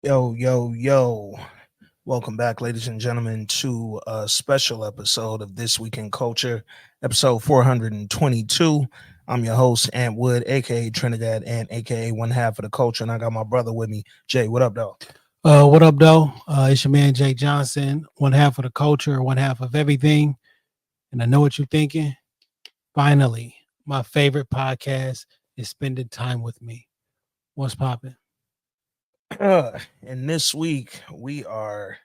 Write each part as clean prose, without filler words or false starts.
Yo, yo, yo. Welcome back, ladies and gentlemen, to a special episode of This Week in Culture, episode 422. I'm your host, Ant Wood, aka Trinidad, and aka one half of the culture. And I got my brother with me. Jay, what up, though? What up, though? It's your man Jake Johnson, one half of the culture, one half of everything. And I know what you're thinking. Finally, my favorite podcast is spending time with me. What's popping? And this week, we are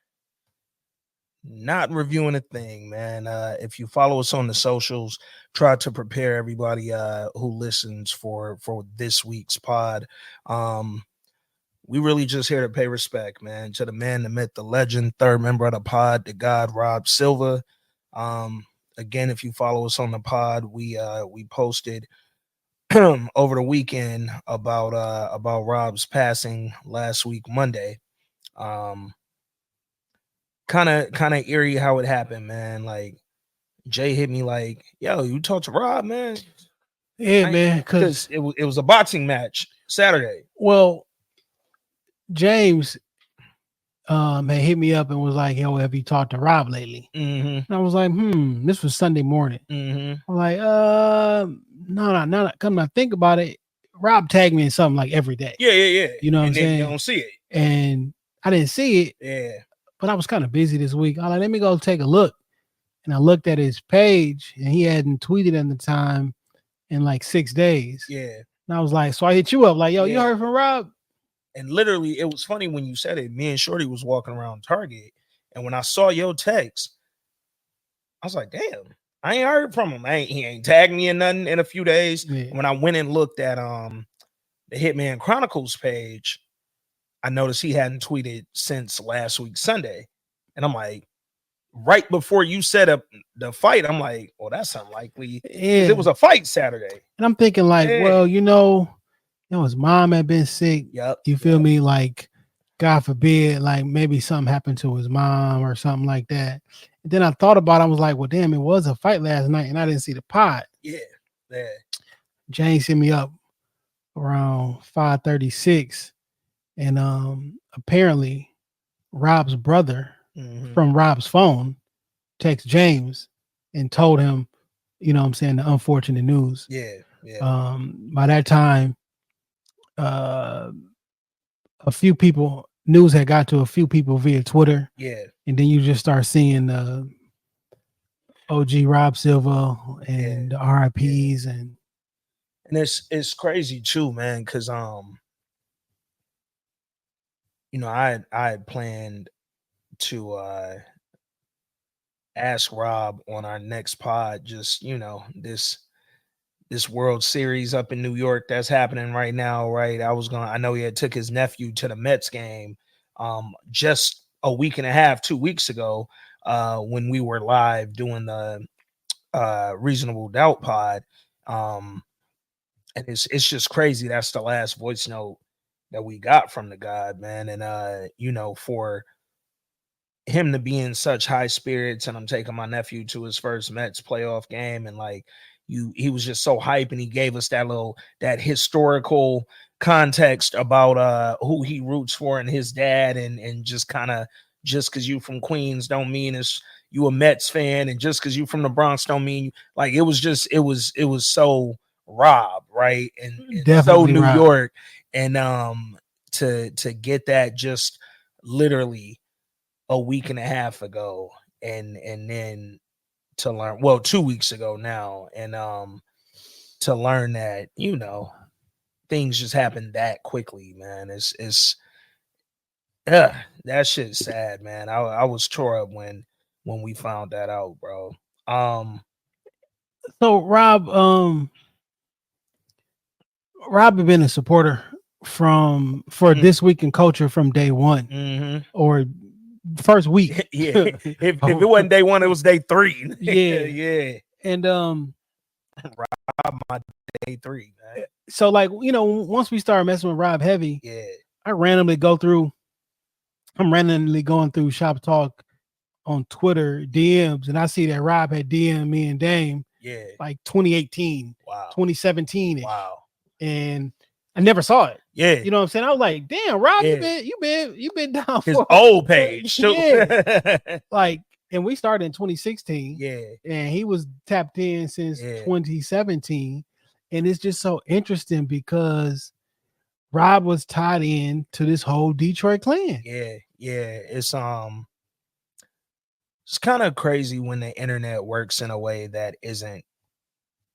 not reviewing a thing, man. If you follow us on the socials, try to prepare everybody who listens for this week's pod. Um, we really just here to pay respect, man, to the man, the myth, the legend, third member of the pod, the God Rob Silva. Um, Again, if you follow us on the pod, we posted over the weekend about Rob's passing last week Monday. Um, kind of eerie how it happened, man. Like Jay hit me like, "Yo, you talked to Rob, man?" Yeah, man. Because it was a boxing match Saturday. Well, James had hit me up and was like, "Yo, have you talked to Rob lately?" Mm-hmm. And I was like, This was Sunday morning. Mm-hmm. I'm like, no. Come to think about it, Rob tagged me in something like every day. Yeah. You know what I'm And then saying? you don't see it. And I didn't see it. Yeah. But I was kind of busy this week. I'm like, let me go take a look. And I looked at his page and he hadn't tweeted at the time in like 6 days. Yeah. And I was like, so I hit you up like, yo, you heard from Rob? And literally, it was funny when you said it. Me and Shorty was walking around Target. And when I saw your text, I was like, damn, I ain't heard from him. He ain't tagged me in nothing in a few days. Yeah. When I went and looked at the Hitman Chronicles page, I noticed he hadn't tweeted since last week Sunday. And I'm like, right before you set up the fight, I'm like, well, that's unlikely. Yeah. It was a fight Saturday. And I'm thinking like, well, his mom had been sick. Yep. You feel me? Like, God forbid, like maybe something happened to his mom or something like that. And then I thought about it. I was like, well, damn, it was a fight last night and I didn't see the pod. Yeah. James hit me up around 5:36. And apparently Rob's brother from Rob's phone texted James and told him, you know what I'm saying, the unfortunate news. Yeah. By that time, a few people, news had got to a few people via Twitter. Yeah. And then you just start seeing OG Rob Silva and the RIPs and it's crazy too, man, because I had planned to ask Rob on our next pod, just this World Series up in New York that's happening right now, right? I know he had took his nephew to the Mets game just a week and a half, 2 weeks ago, when we were live doing the Reasonable Doubt pod. And it's just crazy. That's the last voice note that we got from the God, man. And for him to be in such high spirits, and I'm taking my nephew to his first Mets playoff game, and like he was just so hype, and he gave us that historical context about who he roots for and his dad, and just kind of, just because you from Queens don't mean it's you a Mets fan, and just because you from the Bronx don't mean you, like, it was so Rob, right? And so New Rob. York. And to get that just literally a week and a half ago, and then to learn, well, 2 weeks ago now, and to learn that things just happen that quickly, man. It's that shit's sad, man. I was tore up when we found that out, bro. So Rob had been a supporter for This Week in Culture from day one, or first week. Yeah. If it wasn't day one, it was day 3. Yeah. And Rob, my day 3, man. So like, once we started messing with Rob heavy, I'm randomly going through Shop Talk on Twitter DMs, and I see that Rob had DM'd me and Dame like 2018, 2017. Wow. And I never saw it. Yeah. You know what I'm saying? I was like, damn, Rob, you been down his for old page too. Yeah. Like, and we started in 2016. Yeah. And he was tapped in since 2017. And it's just so interesting because Rob was tied in to this whole Detroit clan. Yeah. It's kind of crazy when the internet works in a way that isn't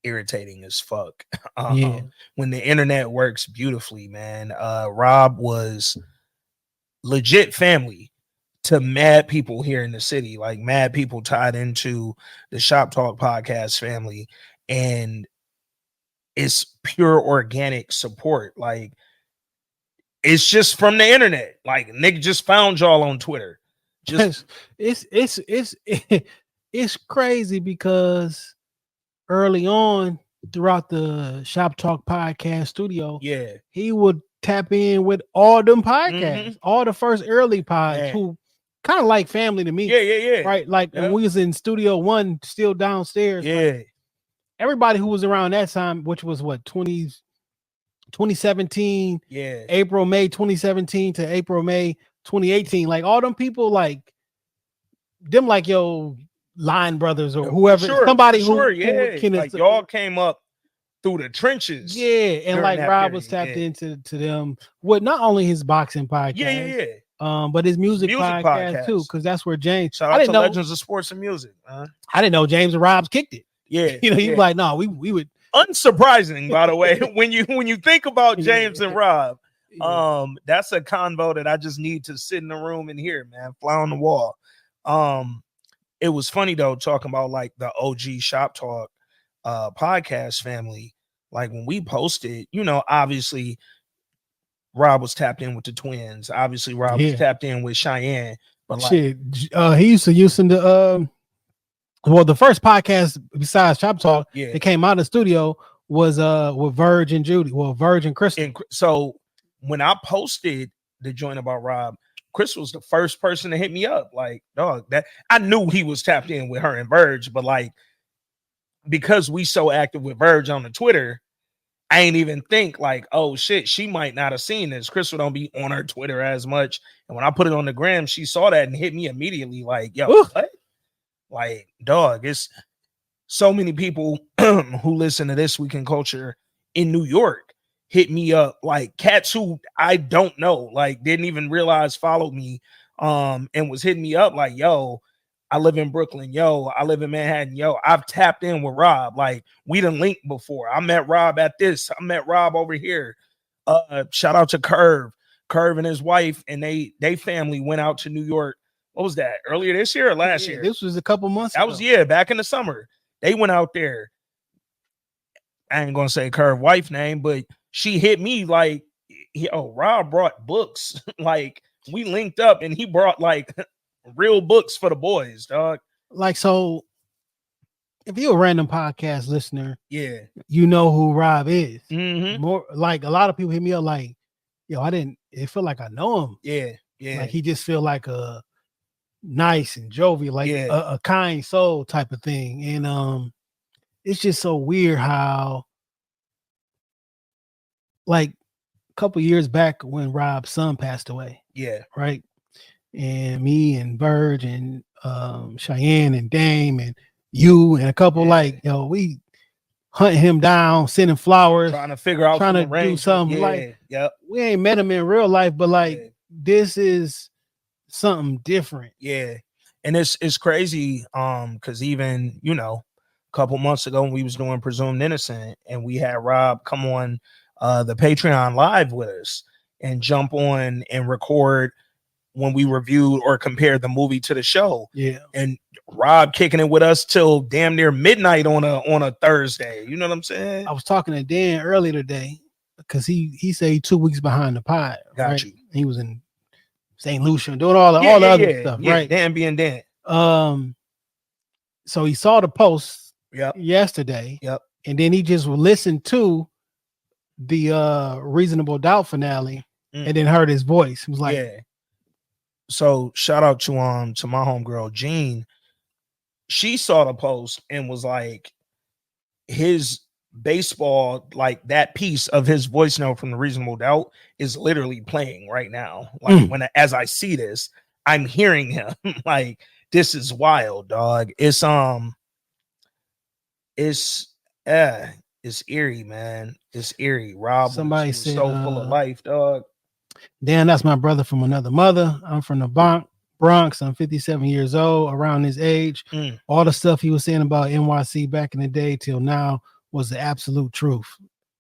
irritating as fuck. When the internet works beautifully, man. Rob was legit family to mad people here in the city, like mad people tied into the Shop Talk podcast family, and it's pure organic support. Like, it's just from the internet. Like, Nick just found y'all on Twitter. Just it's crazy because early on throughout the Shop Talk podcast studio, he would tap in with all them podcasts, all the first early pods who kind of like family to me. Yeah. Right. Like when we was in Studio One, still downstairs. Like, everybody who was around that time, which was what, 2017, April, May 2017 to April, May 2018. Like all them people, like them, like yo Line Brothers or whoever, somebody who like y'all came up through the trenches. And like Rob was tapped into them with not only his boxing podcast, but his music podcast too, because that's where James. Shout out to Legends of Sports and Music. I didn't know James and Rob's kicked it. He was like, no, we would. Unsurprising, by the way, when you think about James and Rob, that's a convo that I just need to sit in the room and hear, man, fly on the wall. It was funny though, talking about like the OG Shop Talk podcast family. Like when we posted, obviously Rob was tapped in with the twins. Obviously Rob was tapped in with Cheyenne. But like, he used to use the the first podcast besides Shop Talk that came out of the studio was with Verge and Judy. Well, Verge and Crystal. And so when I posted the joint about Rob, Chris was the first person to hit me up. Like, dog, that I knew he was tapped in with her and Verge, but like, because we so active with Verge on the Twitter, I ain't even think like, oh shit, she might not have seen this. Crystal don't be on her Twitter as much. And when I put it on the gram, she saw that and hit me immediately like, yo, what? Like, dog, it's so many people who listen to This Week in Culture in New York hit me up, like cats who I don't know, like didn't even realize followed me, and was hitting me up like, yo, I live in Brooklyn, yo, I live in Manhattan, yo, I've tapped in with Rob, like we done linked before. I met Rob at this, I met Rob over here. Shout out to Curve and his wife, and they family went out to New York. What was that? Earlier this year or last year? This was a couple months ago. That was back in the summer. They went out there. I ain't gonna say Curve wife name, but she hit me like, yo, Rob brought books. Like we linked up and he brought like real books for the boys, dog. Like, so if you're a random podcast listener, you know who Rob is. More like a lot of people hit me up like, yo, it feel like I know him. Yeah. Like he just feel like a nice and jovial, like a kind soul type of thing. And it's just so weird how, like a couple years back when Rob's son passed away, right, and me and Verge and Cheyenne and Dame and you and a couple like, yo, we hunting him down, sending flowers, trying to figure out, trying to do something. We ain't met him in real life, but like this is something different. And it's crazy, because even a couple months ago when we was doing Presumed Innocent and we had Rob come on the Patreon live with us and jump on and record when we reviewed or compared the movie to the show. And Rob kicking it with us till damn near midnight on a Thursday. You know what I'm saying? I was talking to Dan earlier today because he said he 2 weeks behind the pod. Got you. He was in St. Lucia doing all the other stuff, right? Dan being Dan. So he saw the post yesterday. And then he just listened to the Reasonable Doubt finale and then heard his voice. He was like, So shout out to my homegirl Jean. She saw the post and was like, his baseball, like that piece of his voice note from The Reasonable Doubt is literally playing right now. Like as I see this, I'm hearing him. Like, this is wild, dog. It's eerie, man. It's eerie. Rob Somebody was said, so full of life, dog. Dan, that's my brother from another mother. I'm from the Bronx. I'm 57 years old, around his age. All the stuff he was saying about NYC back in the day till now was the absolute truth.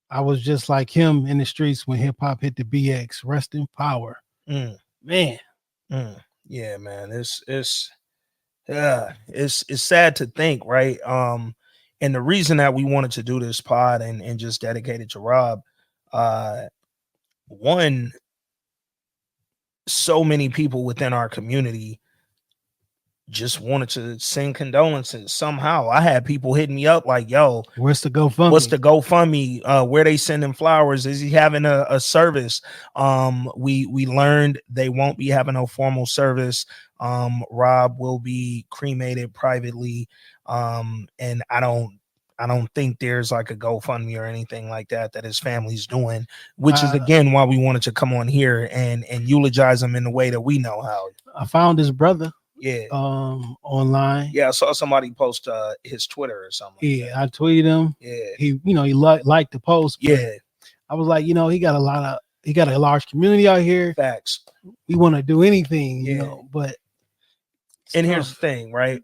I was just like him in the streets when hip hop hit the BX. Rest in power. Man. Yeah, man. It's sad to think, right? And the reason that we wanted to do this pod and just dedicate it to Rob, one, so many people within our community just wanted to send condolences somehow. I had people hitting me up like, yo, what's the GoFundMe? What's the GoFundMe? Where they sending flowers? Is he having a service? We learned they won't be having a formal service. Rob will be cremated privately. And I don't think there's like a GoFundMe or anything like that his family's doing, which is again why we wanted to come on here and eulogize him in the way that we know how. I found his brother. Yeah. Online. Yeah, I saw somebody post his Twitter or something. Yeah, I tweeted him. Yeah. He liked the post. Yeah. I was like, he got a large community out here. Facts. We want to do anything, but here's the thing, right?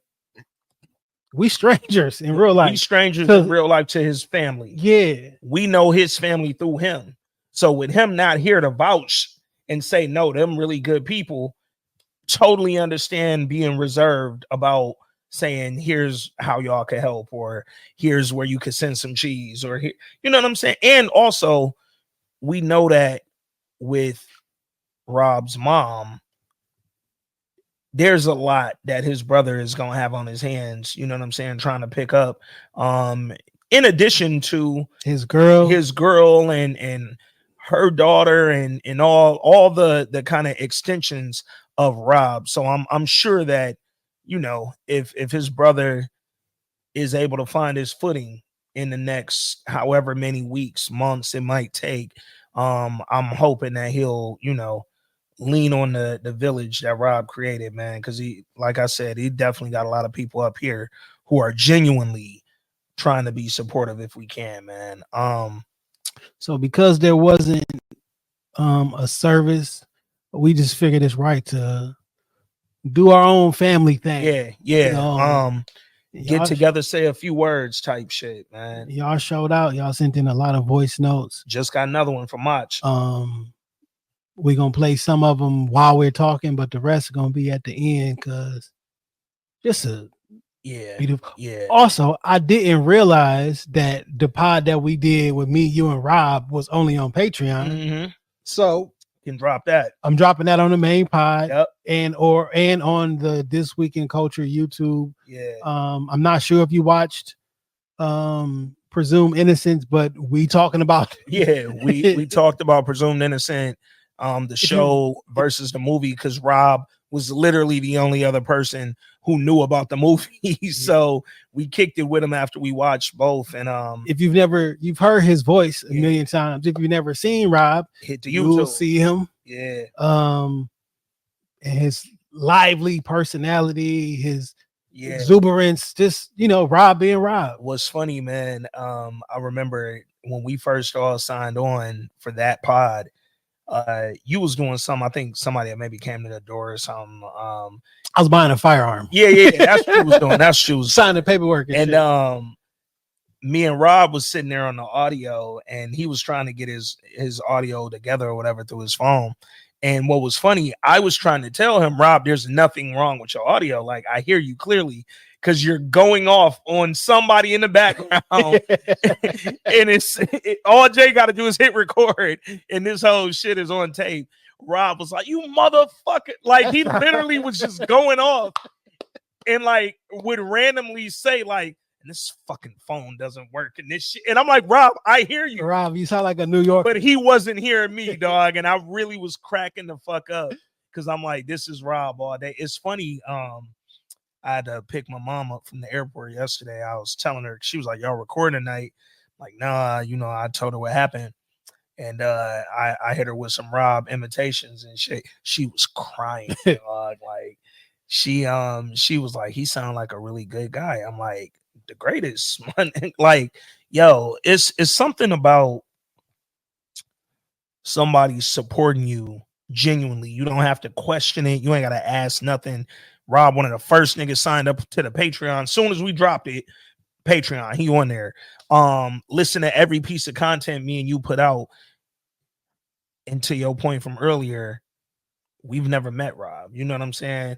We strangers in real life. We strangers in real life to his family. Yeah. We know his family through him. So with him not here to vouch and say, no, them really good people, totally understand being reserved about saying, here's how y'all can help, or here's where you could send some cheese, or here, you know what I'm saying? And also, we know that with Rob's mom, there's a lot that his brother is going to have on his hands, you know what I'm saying, trying to pick up. In addition to his girl and her daughter and all the kind of extensions of Rob. So I'm sure that, if his brother is able to find his footing in the next however many weeks, months it might take, I'm hoping that he'll, lean on the village that Rob created, man. Cause he, like I said, he definitely got a lot of people up here who are genuinely trying to be supportive if we can, man. So because there wasn't a service, we just figured it's right to do our own family thing. Yeah. Get together, say a few words type shit, man. Y'all showed out. Y'all sent in a lot of voice notes. Just got another one from Mach. We're going to play some of them while we're talking, but the rest are going to be at the end because just a beautiful. Yeah. Also, I didn't realize that the pod that we did with me, you, and Rob was only on Patreon. So you can drop that. I'm dropping that on the main pod. Yep. And on the This Week in Culture YouTube. Yeah. I'm not sure if you watched Presumed Innocence, but we talking about we talked about Presumed Innocent, the show versus the movie, because Rob was literally the only other person who knew about the movie. So we kicked it with him after we watched both. And if you've heard his voice a million times, if you've never seen Rob, hit the you'll see him. Yeah. And his lively personality, his exuberance, just Rob being Rob. Was funny, man. I remember when we first all signed on for that pod, you was doing something. I think somebody maybe came to the door or something. I was buying a firearm. Yeah. That's what she was doing. That's she was signing paperwork. And me and Rob was sitting there on the audio, and he was trying to get his audio together or whatever through his phone. And what was funny, I was trying to tell him, Rob, there's nothing wrong with your audio. Like, I hear you clearly, because you're going off on somebody in the background. And all Jay got to do is hit record, and this whole shit is on tape. Rob was like, you motherfucker. Like, he literally was just going off and like would randomly say like, this fucking phone doesn't work and this shit. And I'm like, Rob, I hear you. Rob, you sound like a New Yorker. But he wasn't hearing me, dog. And I really was cracking the fuck up because I'm like, this is Rob all day. It's funny. I had to pick my mom up from the airport yesterday. I was telling her, she was like, y'all recording tonight. Like, nah, you know, I told her what happened. And I hit her with some Rob imitations and shit. She was crying, dog. Like she was like, he sounded like a really good guy. I'm like, the greatest. Like, yo, it's something about somebody supporting you genuinely. You don't have to question it. You ain't gotta ask nothing. Rob, one of the first niggas signed up to the Patreon. As soon as we dropped it, Patreon, he on there. Listen to every piece of content me and you put out. And to your point from earlier, we've never met Rob. You know what I'm saying?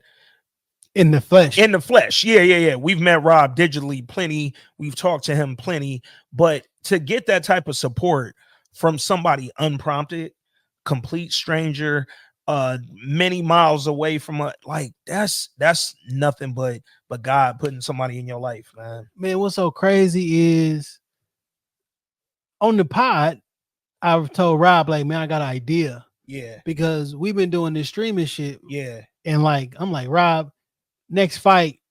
In the flesh. In the flesh. Yeah. We've met Rob digitally plenty. We've talked to him plenty. But to get that type of support from somebody unprompted, complete stranger, many miles away from a, like, that's nothing but God putting somebody in your life, man. Man, what's so crazy is on the pod, I've told Rob, like, man, I got an idea. Yeah. Because we've been doing this streaming shit. Yeah. And like, I'm like, Rob, next fight,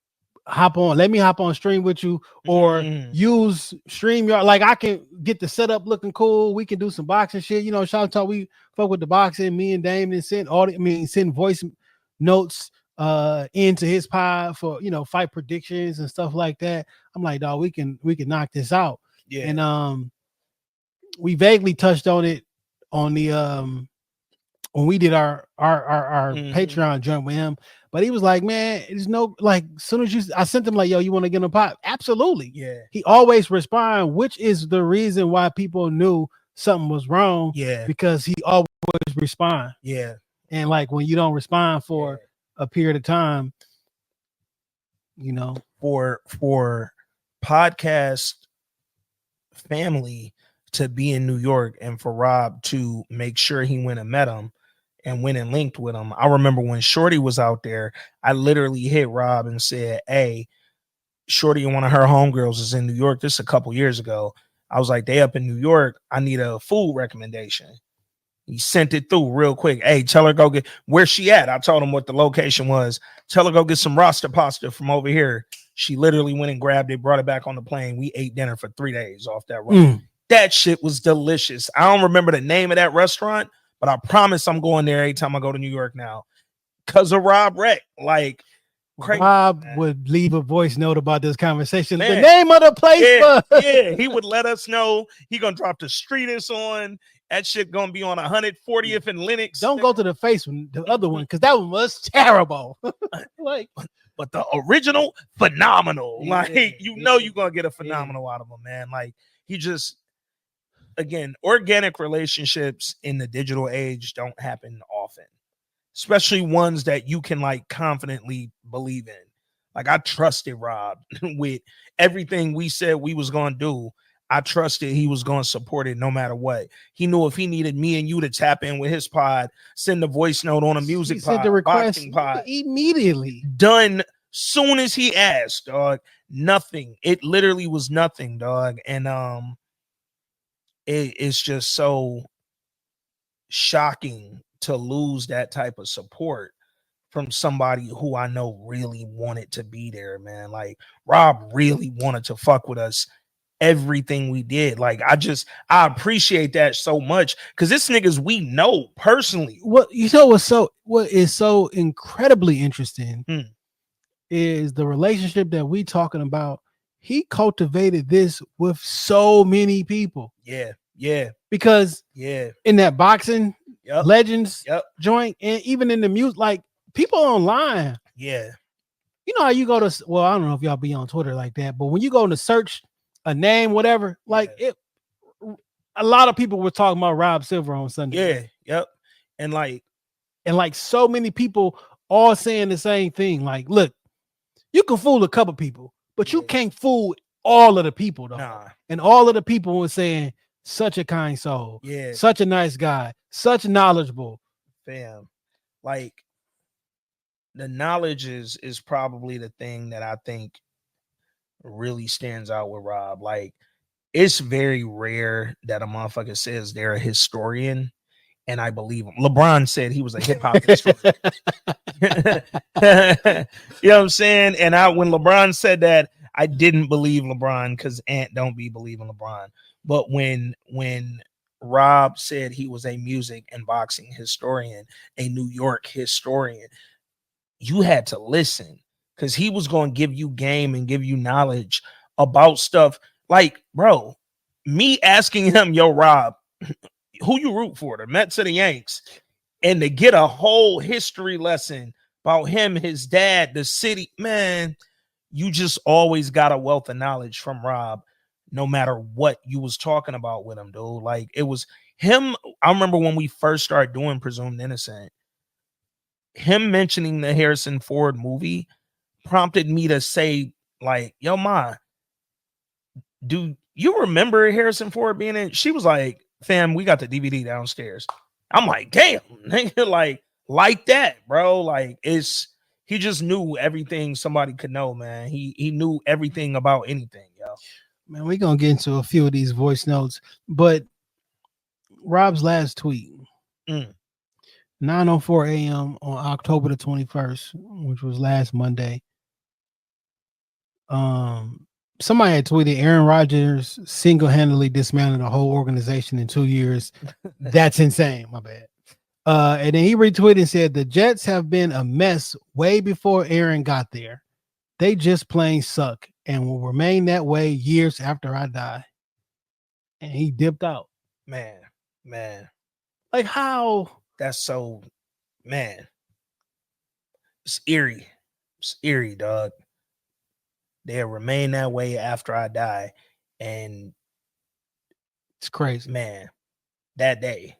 let me hop on stream with you, or use StreamYard. Like, I can get the setup looking cool. We can do some boxing shit. You know, shout out, we fuck with the boxing. Me and Damon send voice notes into his pod for, you know, fight predictions and stuff like that. I'm like, dog, we can knock this out. Yeah. And we vaguely touched on it on the when we did our Patreon joint with him, but he was like, man, there's no, like, as soon as I sent him like, yo, you want to get in a pot? Absolutely. Yeah. He always respond, which is the reason why people knew something was wrong. Yeah. Because he always respond. Yeah. And like, when you don't respond for a period of time, you know, for podcast family to be in New York and for Rob to make sure he went and met him and went and linked with him. I remember when Shorty was out there, I literally hit Rob and said, hey, Shorty and one of her homegirls is in New York. This is a couple years ago. I was like, they up in New York. I need a food recommendation. He sent it through real quick. Hey, tell her go get, where she at? I told him what the location was. Tell her go get some roster pasta from over here. She literally went and grabbed it, brought it back on the plane. We ate dinner for 3 days off that road. That shit was delicious. I don't remember the name of that restaurant, but I promise I'm going there every time I go to New York now. Because of Rob Reck. Like, crazy, Rob man. would leave a voice note about this conversation. Man. The name of the place. Yeah, he would let us know. He gonna drop the street it's on. That shit gonna be on 140th and Lenox. Don't go to the face one, the other one, because that one was terrible. Like, but the original, phenomenal. Like, you know you're gonna get a phenomenal out of him, man. Like, he just, again, organic relationships in the digital age don't happen often, especially ones that you can like confidently believe in. Like, I trusted Rob with everything we said we was going to do. I trusted he was going to support it no matter what. He knew if he needed me and you to tap in with his pod, send a voice note on a music pod, the request pod, immediately. Done soon as he asked, dog. Nothing. It literally was nothing, dog. And it's just so shocking to lose that type of support from somebody who I know really wanted to be there, man. Like, Rob really wanted to fuck with us, everything we did. Like, I appreciate that so much, because this niggas we know personally. What you know what is so incredibly interesting is the relationship that we talking about. He cultivated this with so many people. Yeah. Because in that boxing legends joint, and even in the music, like, people online. Yeah. You know how you go to, well, I don't know if y'all be on Twitter like that, but when you go to search a name, whatever, like a lot of people were talking about Rob Silva on Sunday. And like so many people all saying the same thing. Like, look, you can fool a couple people, but you can't fool all of the people, though. Nah. And all of the people were saying, such a kind soul, such a nice guy, such knowledgeable. Fam, like, the knowledge is probably the thing that I think really stands out with Rob. Like, it's very rare that a motherfucker says they're a historian and I believe him. LeBron said he was a hip hop historian. You know what I'm saying? And when LeBron said that, I didn't believe LeBron because Ant don't be believing LeBron. But when Rob said he was a music and boxing historian, a New York historian, you had to listen because he was going to give you game and give you knowledge about stuff. Like, bro, me asking him, yo, Rob, who you root for, the Mets or the Yanks? And to get a whole history lesson about him, his dad, the city, man, you just always got a wealth of knowledge from Rob, no matter what you was talking about with him, dude. Like, it was him. I remember when we first started doing Presumed Innocent, him mentioning the Harrison Ford movie prompted me to say, like, yo, Ma, do you remember Harrison Ford being in? She was like, fam, we got the DVD downstairs. I'm like, damn, nigga, like that, bro. Like, he just knew everything somebody could know, man. He knew everything about anything, yo. Man, we're gonna get into a few of these voice notes, but Rob's last tweet, 9:04 a.m. on October the 21st, which was last Monday. Somebody had tweeted Aaron Rodgers single-handedly dismantled the whole organization in 2 years. That's insane. My bad. And then he retweeted and said the Jets have been a mess way before Aaron got there. They just plain suck and will remain that way years after I die. And he dipped out. Man. Like, how? That's so, man. It's eerie. It's eerie, dog. They'll remain that way after I die. And it's crazy. Man, that day.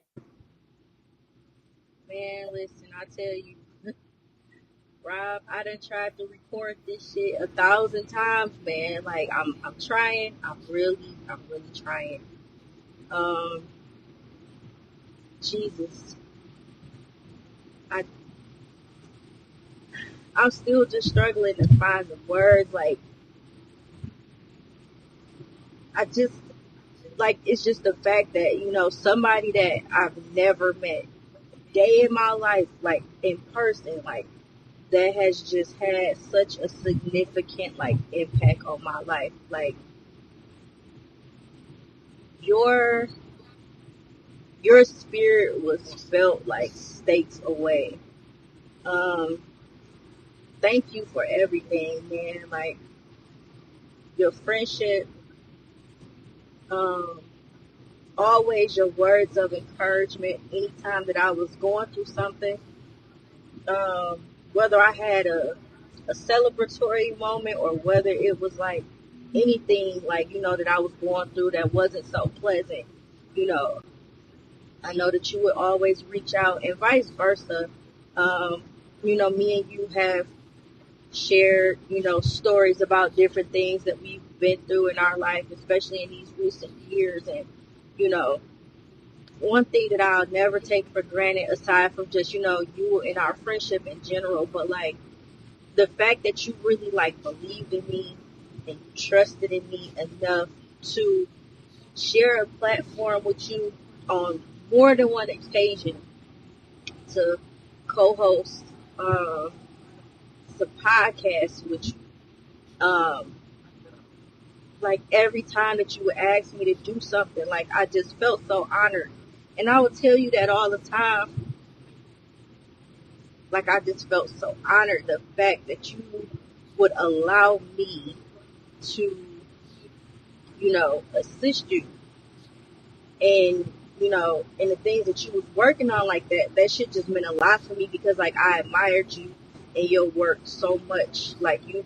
Man, listen, I tell you, Rob, I done tried to record this shit 1,000 times, man. Like, I'm trying. I'm really trying. Jesus. I'm still just struggling to find the words. Like, it's just the fact that, you know, somebody that I've never met day in my life, like, in person, like, that has just had such a significant, like, impact on my life. Like, your spirit was felt like states away. Thank you for everything, man. Like, your friendship, always your words of encouragement anytime that I was going through something, whether I had a celebratory moment or whether it was like anything, like, you know, that I was going through that wasn't so pleasant, you know, I know that you would always reach out, and vice versa. You know, me and you have shared, you know, stories about different things that we've been through in our life, especially in these recent years. And, you know, one thing that I'll never take for granted, aside from just, you know, you and our friendship in general, but like the fact that you really like believed in me and trusted in me enough to share a platform with you on more than one occasion to co-host the podcast with you. Like, every time that you would ask me to do something, like, I just felt so honored. And I would tell you that all the time. Like, I just felt so honored, the fact that you would allow me to, you know, assist you. And, you know, and the things that you was working on like that shit just meant a lot for me, because, like, I admired you and your work so much. Like, you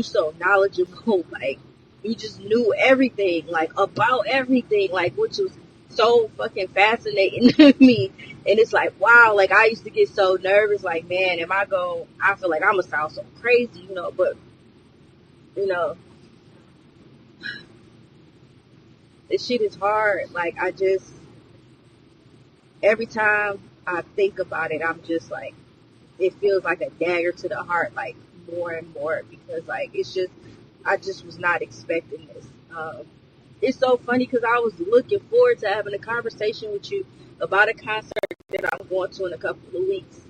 so knowledgeable. Like, you just knew everything, like, about everything, like, which was so fucking fascinating to me. And it's like, wow, like, I used to get so nervous, like, man, I feel like I'm gonna sound so crazy, you know, but, you know, this shit is hard. Like, every time I think about it, I'm just like, it feels like a dagger to the heart, like, more and more, because, like, I just was not expecting this. It's so funny because I was looking forward to having a conversation with you about a concert that I'm going to in a couple of weeks.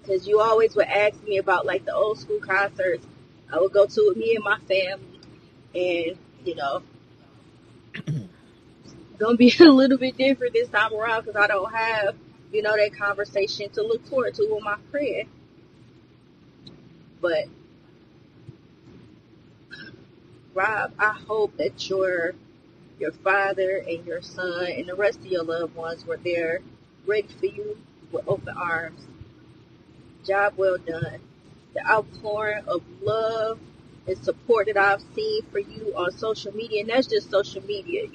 Because you always would ask me about, like, the old school concerts. I would go to it with me and my family, and gonna be a little bit different this time around because I don't have that conversation to look forward to with my friend. But Rob, I hope that your father and your son and the rest of your loved ones were there ready for you with open arms. Job well done. The outpouring of love and support that I've seen for you on social media, and that's just social media,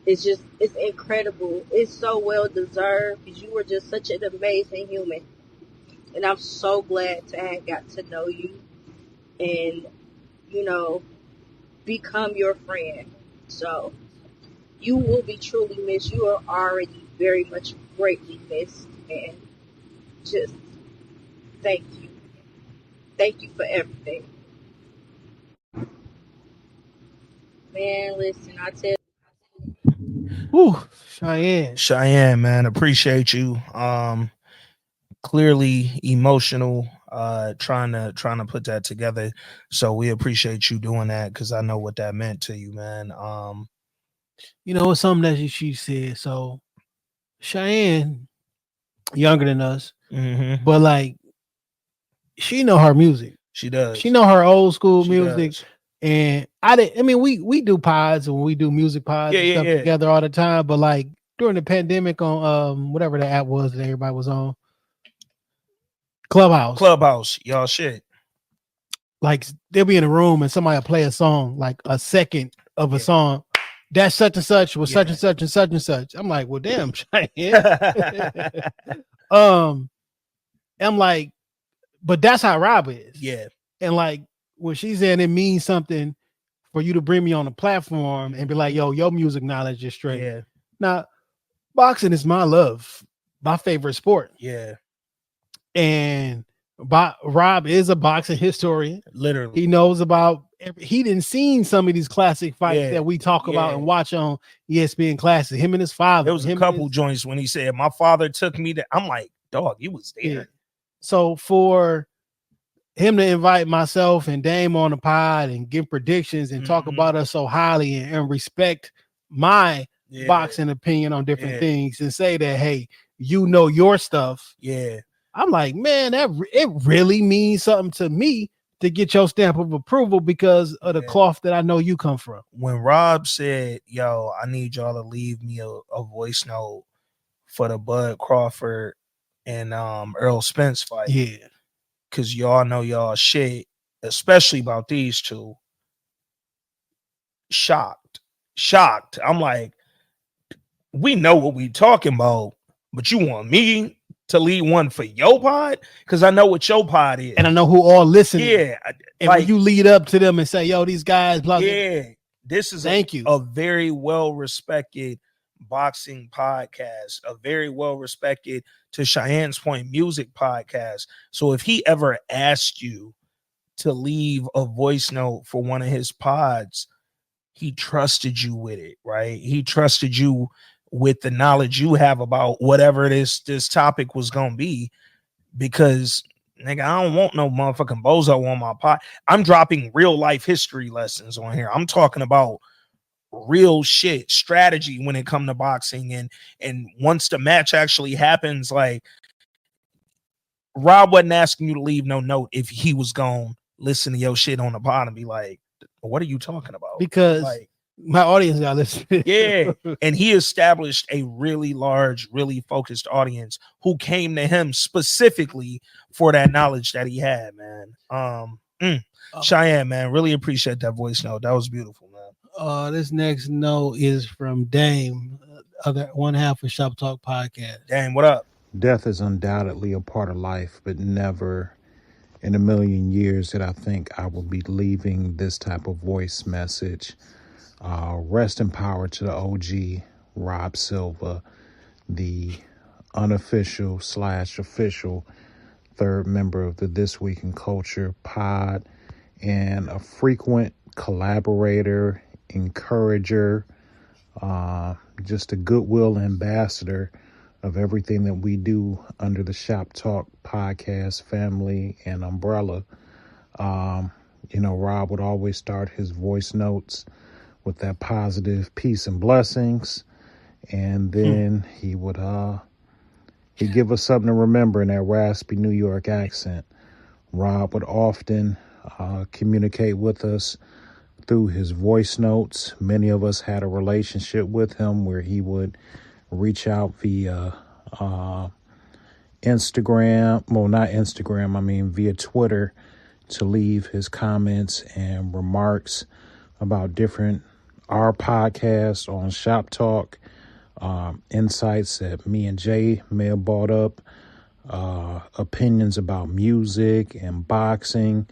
it's incredible. It's so well deserved because you were just such an amazing human. And I'm so glad to have got to know you and, become your friend. So you will be truly missed. You are already very much greatly missed. And just thank you. Thank you for everything. Man, listen, I tell you. Whew, Cheyenne, man, appreciate you. Clearly emotional, trying to put that together. So we appreciate you doing that because I know what that meant to you, man. It's something that she said. So Cheyenne, younger than us, but like she know her music. She does. She know her old school music. Does. And we do pods and we do music pods and stuff together all the time. But like during the pandemic on whatever the app was that everybody was on, Clubhouse, y'all shit. Like they'll be in a room and somebody will play a song, like a second of a song. That's such and such was such and such and such and such. I'm like, well, damn, I'm like, but that's how Rob is. Yeah. And like when she's saying it means something for you to bring me on a platform and be like, yo, your music knowledge is straight. Yeah. Now, boxing is my love, my favorite sport. Yeah. And Rob is a boxing historian. Literally. He knows about he didn't seen some of these classic fights that we talk about and watch on ESPN Classic. Him and his father. There was a couple joints when he said, my father took me to, I'm like, dog, you was there. Yeah. So for him to invite myself and Dame on the pod and give predictions and talk about us so highly and respect my boxing opinion on different things and say that, hey, you know your stuff. Yeah. I'm like, man, it really means something to me to get your stamp of approval because of the cloth that I know you come from. When Rob said, yo, I need y'all to leave me a voice note for the Bud Crawford and Earl Spence fight. Yeah. Because y'all know y'all shit, especially about these two. Shocked. I'm like, we know what we talking about, but you want me to lead one for your pod? Because I know what your pod is. And I know who all listen. Yeah. And like, when you lead up to them and say, yo, these guys, blah, this is a very well-respected boxing podcast, a very well-respected, to Cheyenne's point, music podcast. So if he ever asked you to leave a voice note for one of his pods, he trusted you with it, right? He trusted you with the knowledge you have about whatever this topic was going to be, because nigga, I don't want no motherfucking bozo on my pod. I'm dropping real life history lessons on here. I'm talking about real shit, strategy when it comes to boxing. And once the match actually happens, like, Rob wasn't asking you to leave no note if he was going to listen to your shit on the pod and be like, what are you talking about? Because like, my audience got listening. Yeah. And he established a really large, really focused audience who came to him specifically for that knowledge that he had, man. Cheyenne, man, really appreciate that voice note. That was beautiful, man. This next note is from Dame, other one half of Shop Talk Podcast. Dame, what up? Death is undoubtedly a part of life, but never in a million years that I think I will be leaving this type of voice message. Rest in power to the OG, Rob Silva, the unofficial / official third member of the This Week in Culture pod, and a frequent collaborator, encourager, just a goodwill ambassador of everything that we do under the Shop Talk Podcast family and umbrella. Rob would always start his voice notes with that positive peace and blessings. And then he'd give us something to remember in that raspy New York accent. Rob would often communicate with us through his voice notes. Many of us had a relationship with him where he would reach out via Instagram. Well, not Instagram, I mean via Twitter, to leave his comments and remarks about our podcast on Shop Talk, insights that me and Jay may have brought up, opinions about music and boxing,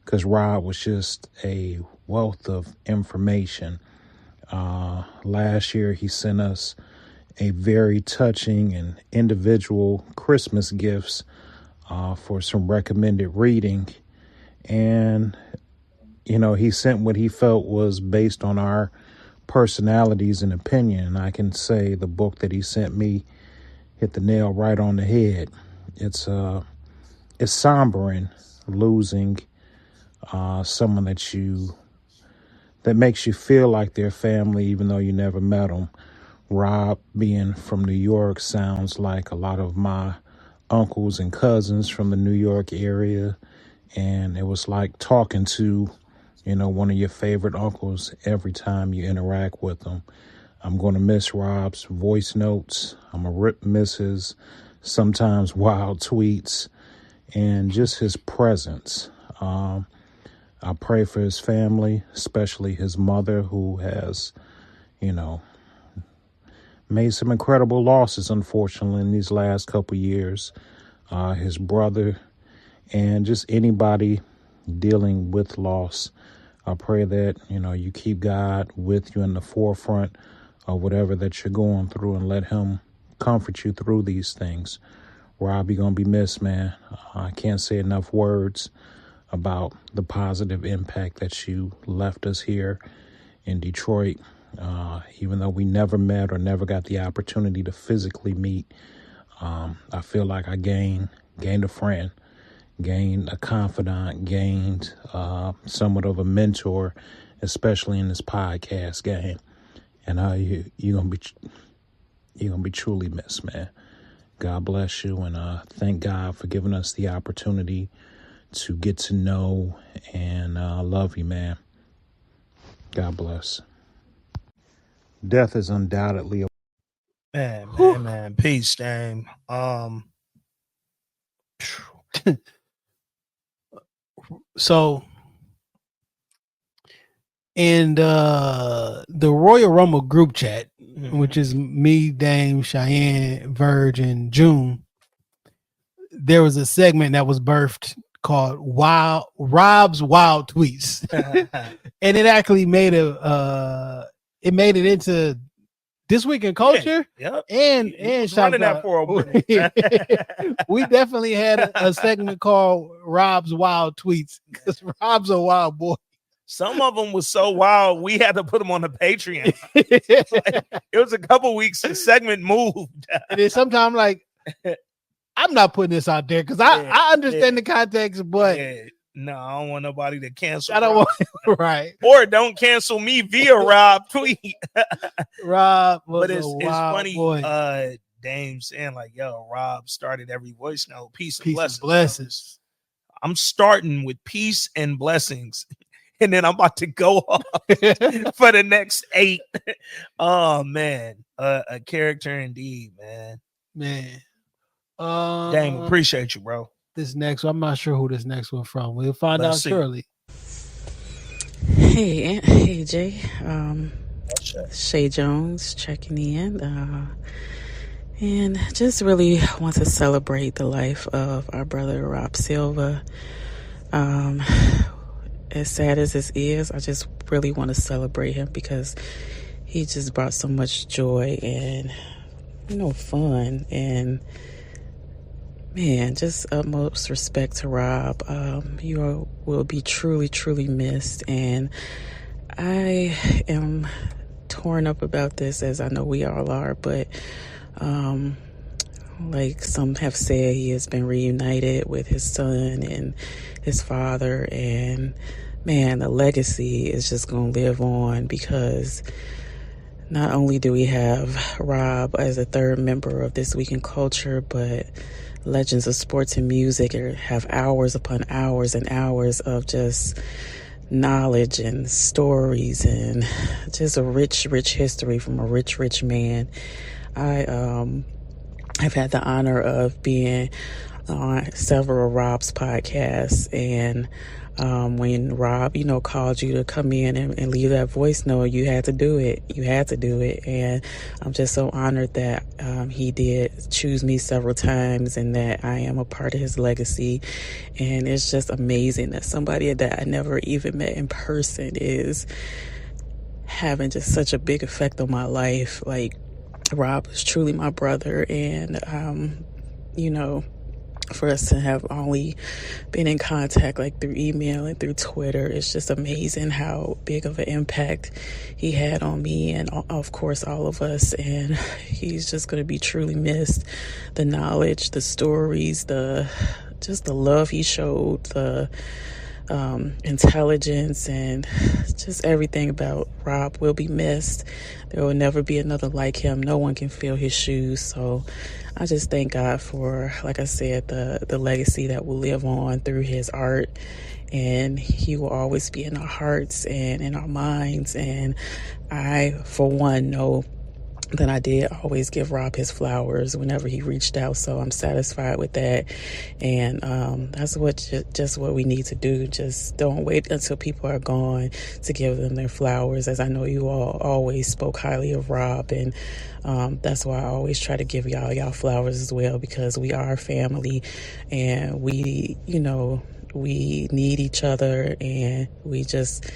because Rob was just a wealth of information. Last year, he sent us a very touching and individual Christmas gifts for some recommended reading. And, he sent what he felt was based on our personalities and opinion. And I can say the book that he sent me hit the nail right on the head. It's sombering losing someone that makes you feel like they're family, even though you never met them. Rob, being from New York, sounds like a lot of my uncles and cousins from the New York area. And it was like talking to, one of your favorite uncles every time you interact with them. I'm going to miss Rob's voice notes. I'm going to miss his sometimes wild tweets and just his presence. I pray for his family, especially his mother, who has, made some incredible losses, unfortunately, in these last couple years. His brother, and just anybody dealing with loss. I pray that, you keep God with you in the forefront of whatever that you're going through, and let him comfort you through these things. Rob, you're going to be missed, man. I can't say enough words about the positive impact that you left us here in Detroit. Even though we never met or never got the opportunity to physically meet, I feel like I gained a friend, gained a confidant, gained somewhat of a mentor, especially in this podcast game. And you're gonna be truly missed, man. God bless you, and thank God for giving us the opportunity to get to know and love you, man. God bless. Death is undoubtedly a Man. Peace, Dame. So in the Royal Rumble group chat, which is me, Dame, Cheyenne, Verge, and June, there was a segment that was birthed called Rob's Wild Tweets. And it actually made it into This Week in Culture. Yep. And running that for a minute. We definitely had a segment called Rob's Wild Tweets, because Rob's a wild boy. Some of them was so wild, we had to put them on the Patreon. It was a couple weeks, the segment moved. And then sometimes, like, I'm not putting this out there because I understand the context, but no, I don't want nobody to cancel. I don't want right. Or don't cancel me via Rob tweet. Rob was but it's funny. Boy. Dame saying like, "Yo, Rob started every voice note. Peace and blessings. Blessings. I'm starting with peace and blessings." And then I'm about to go off for the next 8. Oh man, a character indeed, man. Dang, appreciate you, bro. This next one, I'm not sure who this next one from. We'll find out shortly. Hey, Jay. Shay Jones checking in, and just really want to celebrate the life of our brother Rob Silva. As sad as this is, I just really want to celebrate him because he just brought so much joy and, fun. And, man, just utmost respect to Rob. You will be truly, truly missed. And I am torn up about this, as I know we all are. But like some have said, he has been reunited with his son and his father, and man, the legacy is just going to live on, because not only do we have Rob as a third member of This Week in Culture, but legends of sports and music have hours upon hours and hours of just knowledge and stories and just a rich history from a rich man. I've had the honor of being on several of Rob's podcasts, and when Rob, called you to come in and leave that voice note, you had to do it. And I'm just so honored that he did choose me several times and that I am a part of his legacy. And it's just amazing that somebody that I never even met in person is having just such a big effect on my life. Like, Rob is truly my brother, and for us to have only been in contact like through email and through Twitter, it's just amazing how big of an impact he had on me and of course all of us. And he's just going to be truly missed. The knowledge, the stories, the love he showed, the intelligence, and just everything about Rob will be missed. There will never be another like him. No one can fill his shoes. So I just thank God for, like I said, the legacy that will live on through his art, and he will always be in our hearts and in our minds. And I, for one, know that I did always give Rob his flowers whenever he reached out, so I'm satisfied with that. And that's just what we need to do. Just don't wait until people are gone to give them their flowers, as I know you all always spoke highly of Rob, and that's why I always try to give y'all flowers as well, because we are a family, and we need each other, and we just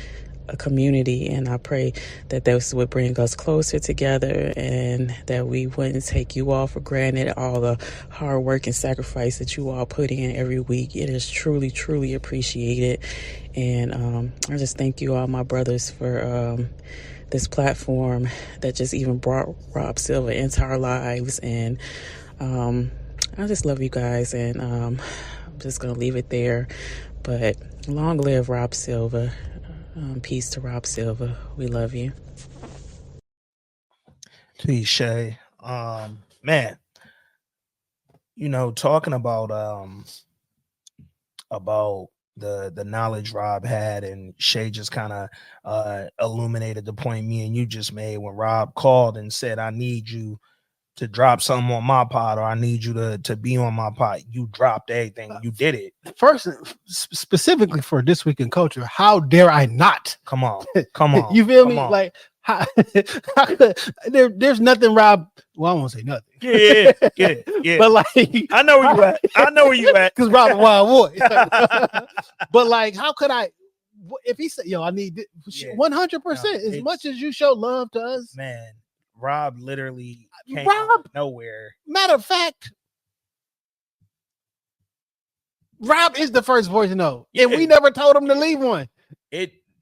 a community. And I pray that this would bring us closer together, and that we wouldn't take you all for granted, all the hard work and sacrifice that you all put in every week. It is truly appreciated. And I just thank you all, my brothers, for this platform that just even brought Rob Silva into our lives. And I just love you guys, and I'm just gonna leave it there. But long live Rob Silva. Peace to Rob Silva. We love you. Peace, Shay. Man, talking about the knowledge Rob had, and Shay just kind of illuminated the point me and you just made when Rob called and said, I need you to drop something on my pod, or I need you to be on my pod. You dropped everything. You did it. First, specifically for This Week in Culture, how dare I not? Come on. You feel me? On. Like, there's nothing Rob. Well, I won't say nothing. Yeah. But like, I know where you at. Because Rob a wild boy. But like, how could I? If he said, "Yo, I need 100%," as much as you show love to us, man. Rob literally came out of nowhere. Matter of fact, Rob is the first voice note, and we never told him to leave one.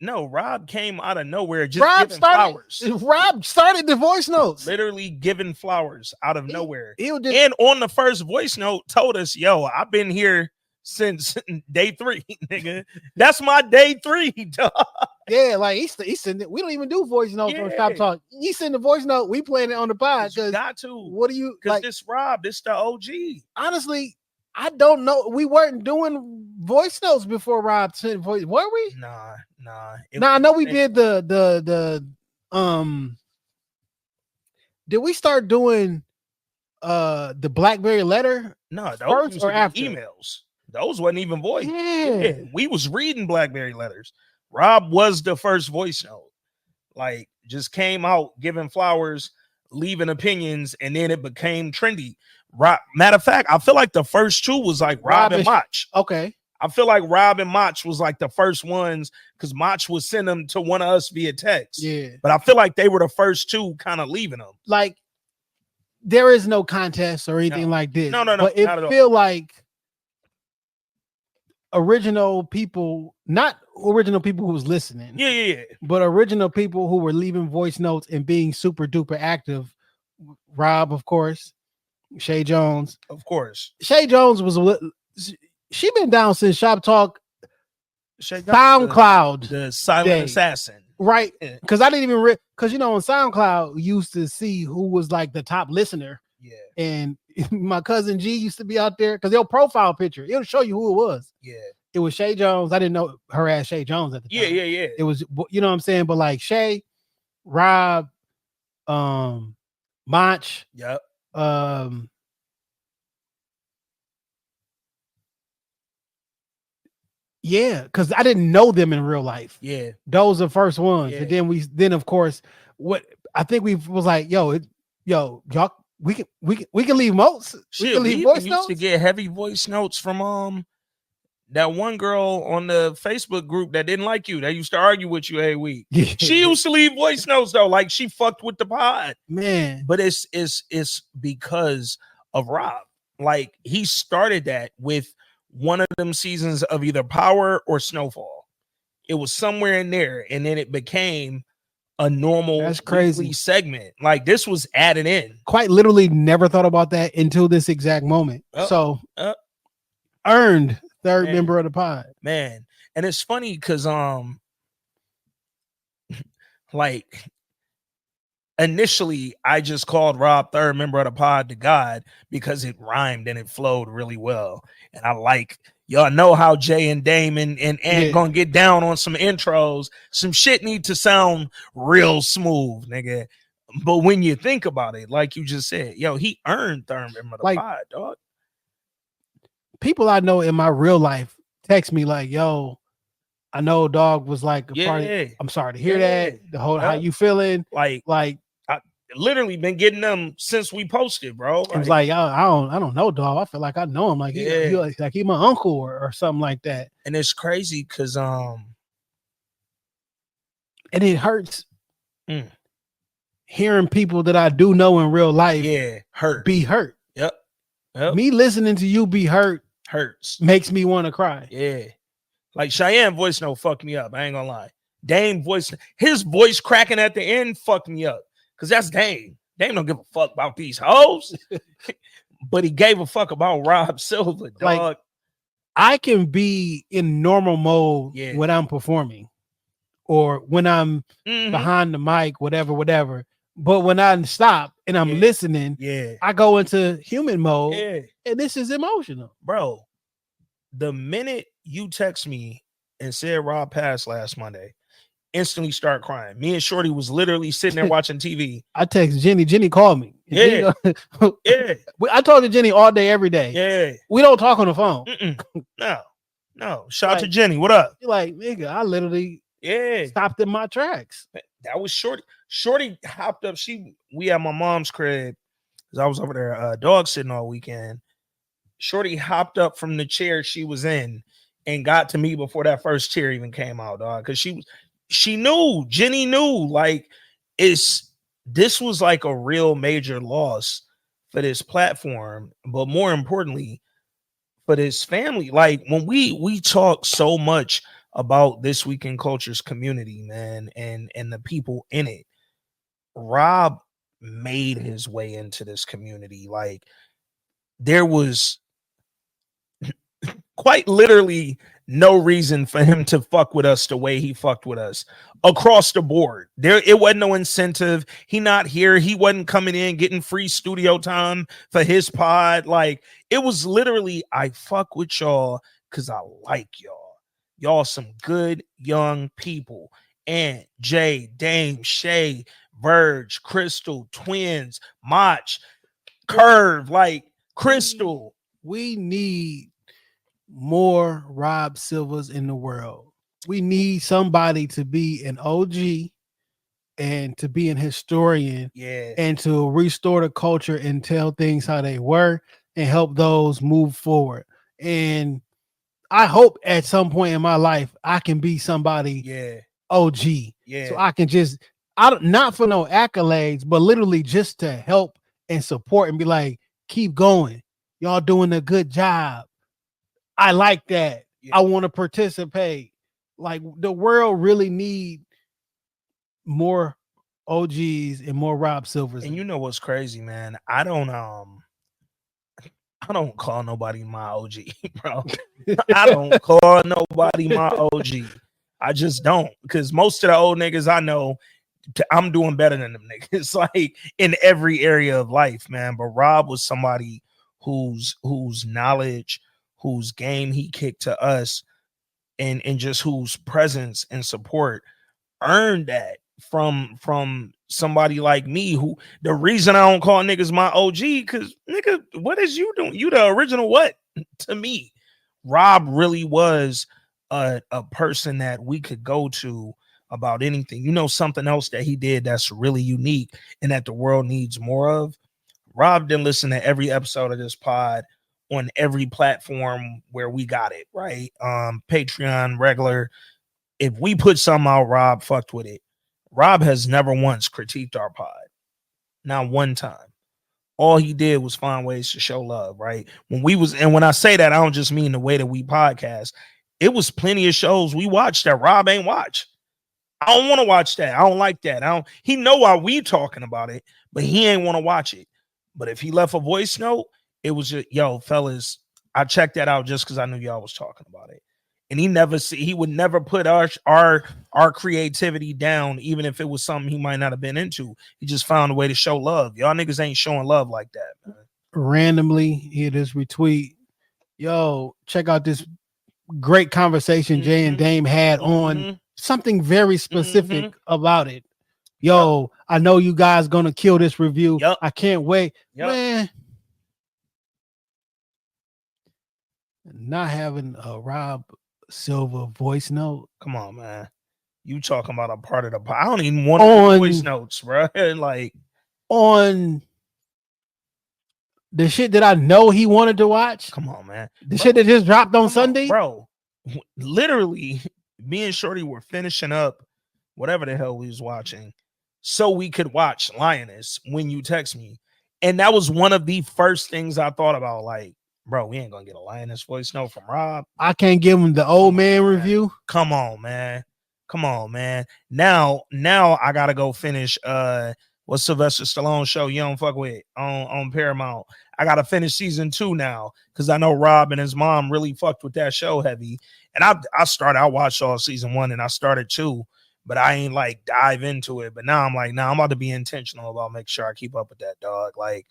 Rob came out of nowhere, just giving flowers. Rob started the voice notes, literally giving flowers out of nowhere. And on the first voice note, told us, "Yo, I've been here since day 3, nigga. That's my day 3, dog." Yeah, like he said, we don't even do voice notes on Shop Talk. He sent the voice note, we playing it on the pod. You got to. What do you? Because this Rob, this the OG. Honestly, I don't know. We weren't doing voice notes before Rob sent voice. Were we? Nah. I know we did the Did we start doing the BlackBerry letter? No, those first or after emails. Those wasn't even voice. Yeah, we was reading BlackBerry letters. Rob was the first voice note. Like, just came out giving flowers, leaving opinions, and then it became trendy. Matter of fact, I feel like the first 2 was like Rob and Mach. Okay. I feel like Rob and Mach was like the first ones, because Mach would send them to one of us via text. Yeah. But I feel like they were the first 2 kind of leaving them. Like, there is no contest or anything like this. No. But it feel like original people, not original people who was listening. Yeah. But original people who were leaving voice notes and being super duper active. Rob, of course. Shay Jones. Of course. Shay Jones was she been down since Shop Talk SoundCloud, the silent assassin, right? Because I didn't even because on SoundCloud we used to see who was like the top listener. Yeah, and my cousin G used to be out there because they'll profile picture. It'll show you who it was. Yeah, it was Shay Jones. I didn't know her as Shay Jones at the time. Yeah. It was, what I'm saying, but like Shay, Rob, Monch, yep. Yeah, because I didn't know them in real life. Yeah, those are the first ones, yeah. and then of course, what I think we was like, y'all, we can leave notes. Shit, we can leave voice notes. Used to get heavy voice notes from that one girl on the Facebook group that didn't like you. That used to argue with you every week. Yeah. She used to leave voice notes though, like she fucked with the pod, man. But it's because of Rob. Like he started that with one of them seasons of either Power or Snowfall. It was somewhere in there, and then it became a normal That's crazy segment. Like this was added in. Quite literally never thought about that until this exact moment. So earned third member of the pod. Man. And it's funny because like initially I just called Rob third member of the pod to God because it rhymed and it flowed really well. And I like, y'all know how Jay and Dame and Ant gonna get down on some intros. Some shit need to sound real smooth, nigga. But when you think about it, like you just said, he earned third member of the pod, dog. People I know in my real life text me like, yo, I know dog was like a party. I'm sorry to hear that. The whole how you feeling? Like I literally been getting them since we posted, bro. It was like, I don't know, dog. I feel like I know him. Like he my uncle or something like that. And it's crazy because and it hurts hearing people that I do know in real life be hurt. Yep. Me listening to you be hurts. Makes me want to cry. Yeah. Like Cheyenne voice note fucked me up. I ain't gonna lie. Dame his voice cracking at the end fucked me up. Cause that's Dame. Dame don't give a fuck about these hoes. But he gave a fuck about Rob Silva, dog. Like, I can be in normal mode when I'm performing or when I'm behind the mic, whatever. But when I stop and I'm listening, I go into human mode, and this is emotional. Bro, the minute you text me and said Rob passed last Monday, instantly start crying. Me and Shorty was literally sitting there watching TV. I text Jenny. Jenny called me. Yeah. I talk to Jenny all day, every day. Yeah. We don't talk on the phone. No. Shout out to Jenny. What up? You're like, nigga, I literally stopped in my tracks. That was Shorty. Shorty hopped up. We at my mom's crib because I was over there dog sitting all weekend. Shorty hopped up from the chair she was in and got to me before that first tear even came out, dog. Because she knew, Jenny knew, like this was like a real major loss for this platform, but more importantly, for this family. Like when we talk so much about This Week in Culture's community, man, and the people in it, Rob made his way into this community. Like there was quite literally no reason for him to fuck with us the way he fucked with us across the board. It wasn't no incentive. He not here. He wasn't coming in getting free studio time for his pod. Like it was literally, I fuck with y'all because I like y'all. Y'all some good young people. And Jay, Dame, Shay, Verge, Crystal, Twins, Mach, Curve, like Crystal. We need more Rob Silvas in the world. We need somebody to be an OG and to be an historian and to restore the culture and tell things how they were and help those move forward. And I hope at some point in my life I can be somebody OG. So I can not for no accolades, but literally just to help and support and be like, keep going. Y'all doing a good job. I like that. I want to participate. Like the world really need more OGs and more Rob Silvers. And you know what's crazy, man? I don't I don't call nobody my OG, bro. I don't call nobody my OG. I just don't, because most of the old niggas I know, I'm doing better than them niggas, like in every area of life, man. But Rob was somebody whose knowledge, whose game he kicked to us, and just whose presence and support earned that from somebody like me, who the reason I don't call niggas my OG, because nigga, what is you doing? You the original what to me? Rob really was a person that we could go to about anything. You know, something else that he did that's really unique and that the world needs more of? Rob didn't listen to every episode of this pod on every platform where we got it, right? Patreon, regular. If we put something out, Rob fucked with it. Rob has never once critiqued our pod. Not one time. All he did was find ways to show love, right? When I say that, I don't just mean the way that we podcast. It was plenty of shows we watched that Rob ain't watched. I don't want to watch that. I don't like that. He know why we talking about it, but he ain't want to watch it. But if he left a voice note, it was just, yo, fellas, I checked that out just because I knew y'all was talking about it. And he would never put our creativity down, even if it was something he might not have been into. He just found a way to show love. Y'all niggas ain't showing love like that, man. Randomly, hear this retweet. Yo, check out this great conversation Jay and Dame had on something very specific about it. Yo, I know you guys gonna kill this review. I can't wait. Man. Not having a Rob Silva voice note. Come on, man. You talking about a part of the I don't even want voice notes, bro. Like on the shit that I know he wanted to watch. Come on, man. The shit that just dropped on Sunday. Bro, literally, me and Shorty were finishing up whatever the hell we was watching so we could watch Lioness when you text me. And that was one of the first things I thought about. Like, bro, we ain't gonna get a Lioness voice note from Rob. I can't give him the old man review. Come on, man. Now I gotta go finish what's Sylvester Stallone show you don't fuck with on Paramount. I gotta finish season 2 now because I know Rob and his mom really fucked with that show heavy. And I watched all season 1 and I started 2, but I ain't like dive into it. But now I'm like, I'm about to be intentional about making sure I keep up with that, dog. Like,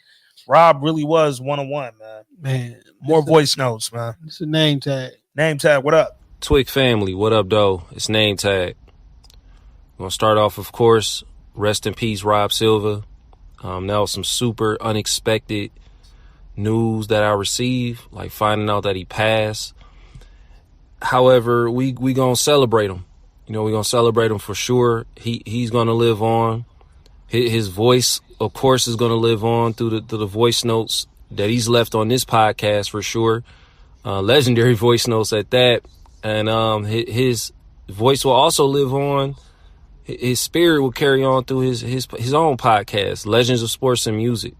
Rob really was 101, man. Man, more voice notes, man. It's a name tag. Name tag, what up? TWIC Family, what up, though? It's name tag. I'm gonna start off, of course, rest in peace, Rob Silva. That was some super unexpected news that I received, like finding out that he passed. However, we gonna celebrate him. You know, we gonna celebrate him for sure. He's gonna live on. His voice, of course, is gonna live on through the voice notes that he's left on this podcast for sure. Legendary voice notes at that. And his voice will also live on. His spirit will carry on through his own podcast, Legends of Sports and Music.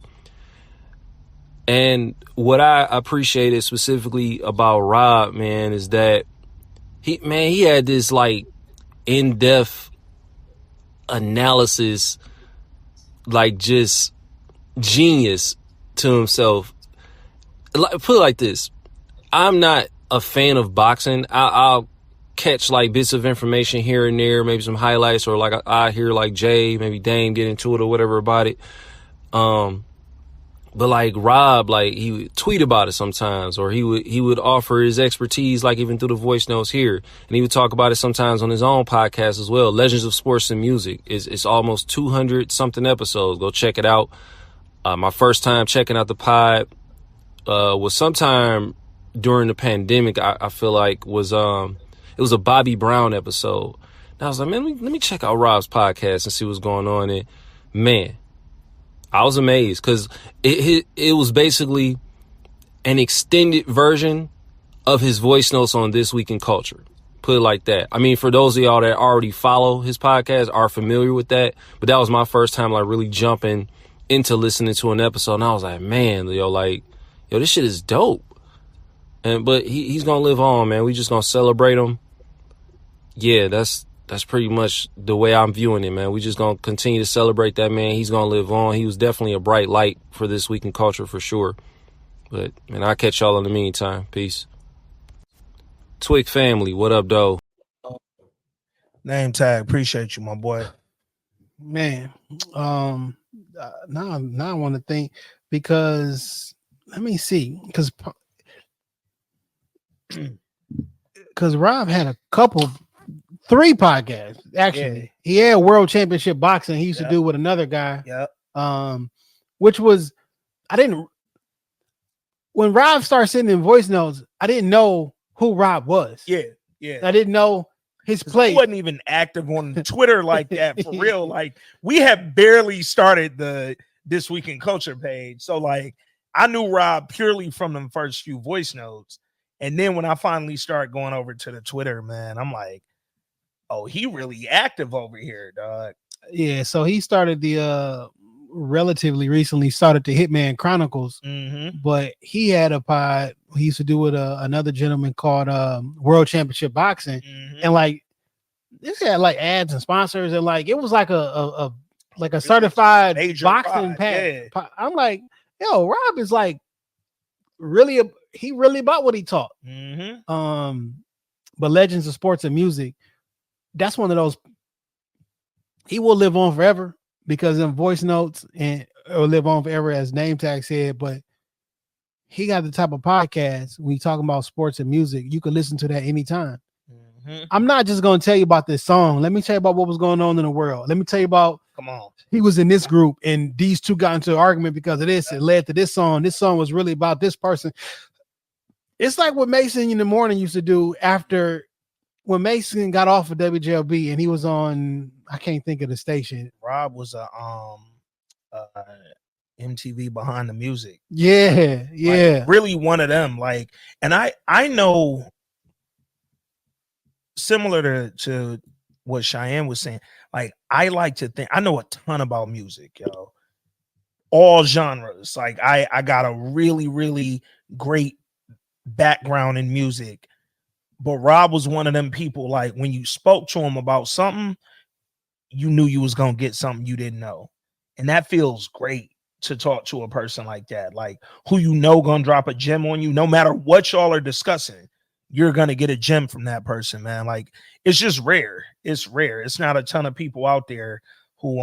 And what I appreciated specifically about Rob, man, is that he had this like in-depth analysis, like just genius to himself. Put it like this. I'm not a fan of boxing. I'll catch like bits of information here and there, maybe some highlights, or like I hear like Jay, maybe Dame get into it or whatever about it. But like Rob, like he would tweet about it sometimes, or he would offer his expertise, like even through the voice notes here. And he would talk about it sometimes on his own podcast as well. Legends of Sports and Music. It's almost 200 something episodes. Go check it out. My first time checking out the pod was sometime during the pandemic. I feel like it was a Bobby Brown episode. And I was like, man, let me check out Rob's podcast and see what's going on. And man, I was amazed because it was basically an extended version of his voice notes on This Week in Culture. Put it like that. I mean, for those of y'all that already follow his podcast, are familiar with that. But that was my first time like really jumping into listening to an episode. And I was like, man, yo, this shit is dope. But he's gonna live on, man. We just gonna celebrate him. Yeah, that's pretty much the way I'm viewing it, man. We just gonna continue to celebrate that man. He's gonna live on. He was definitely a bright light for This Week in Culture for sure. But, man, I'll catch y'all in the meantime. Peace. TWIC Family, what up, though? Name tag, appreciate you, my boy. Man, now I want to think, because let me see, because Rob had three podcasts actually. Yeah. He had World Championship Boxing. He used to do with another guy. Which was, when Rob started sending in voice notes, I didn't know who Rob was. Yeah. I didn't know his place. He wasn't even active on Twitter like that for real. Like, we had barely started the This Week in Culture page. So like, I knew Rob purely from the first few voice notes. And then when I finally started going over to the Twitter, man, I'm like, oh, he really active over here, dog. Yeah, so he started relatively recently started the Hitman Chronicles, but he had a pod he used to do with another gentleman called World Championship Boxing, and like this had like ads and sponsors, and like it was like a certified boxing pad. Yeah. I'm like, yo, Rob is like really about what he taught. But Legends of Sports and Music, that's one of those, he will live on forever, because in voice notes, and or live on forever as name tag said, but he got the type of podcast when you talking about sports and music, you can listen to that anytime. I'm not just going to tell you about this song. Let me tell you about what was going on in the world. Let me tell you about, he was in this group and these two got into an argument because of this. It led to this song. This song was really about this person. It's like what Mason in the Morning used to do after, when Mason got off of WJLB and he was on, I can't think of the station. Rob was a MTV Behind the Music. Yeah. Like, really one of them. Like, and I know, similar to what Cheyenne was saying, like, I like to think I know a ton about music, yo. All genres. Like, I got a really, really great background in music. But Rob was one of them people, like, when you spoke to him about something, you knew you was going to get something you didn't know. And that feels great to talk to a person like that, like who you know going to drop a gem on you. No matter what y'all are discussing, you're going to get a gem from that person, man. Like, it's just rare. It's rare. It's not a ton of people out there who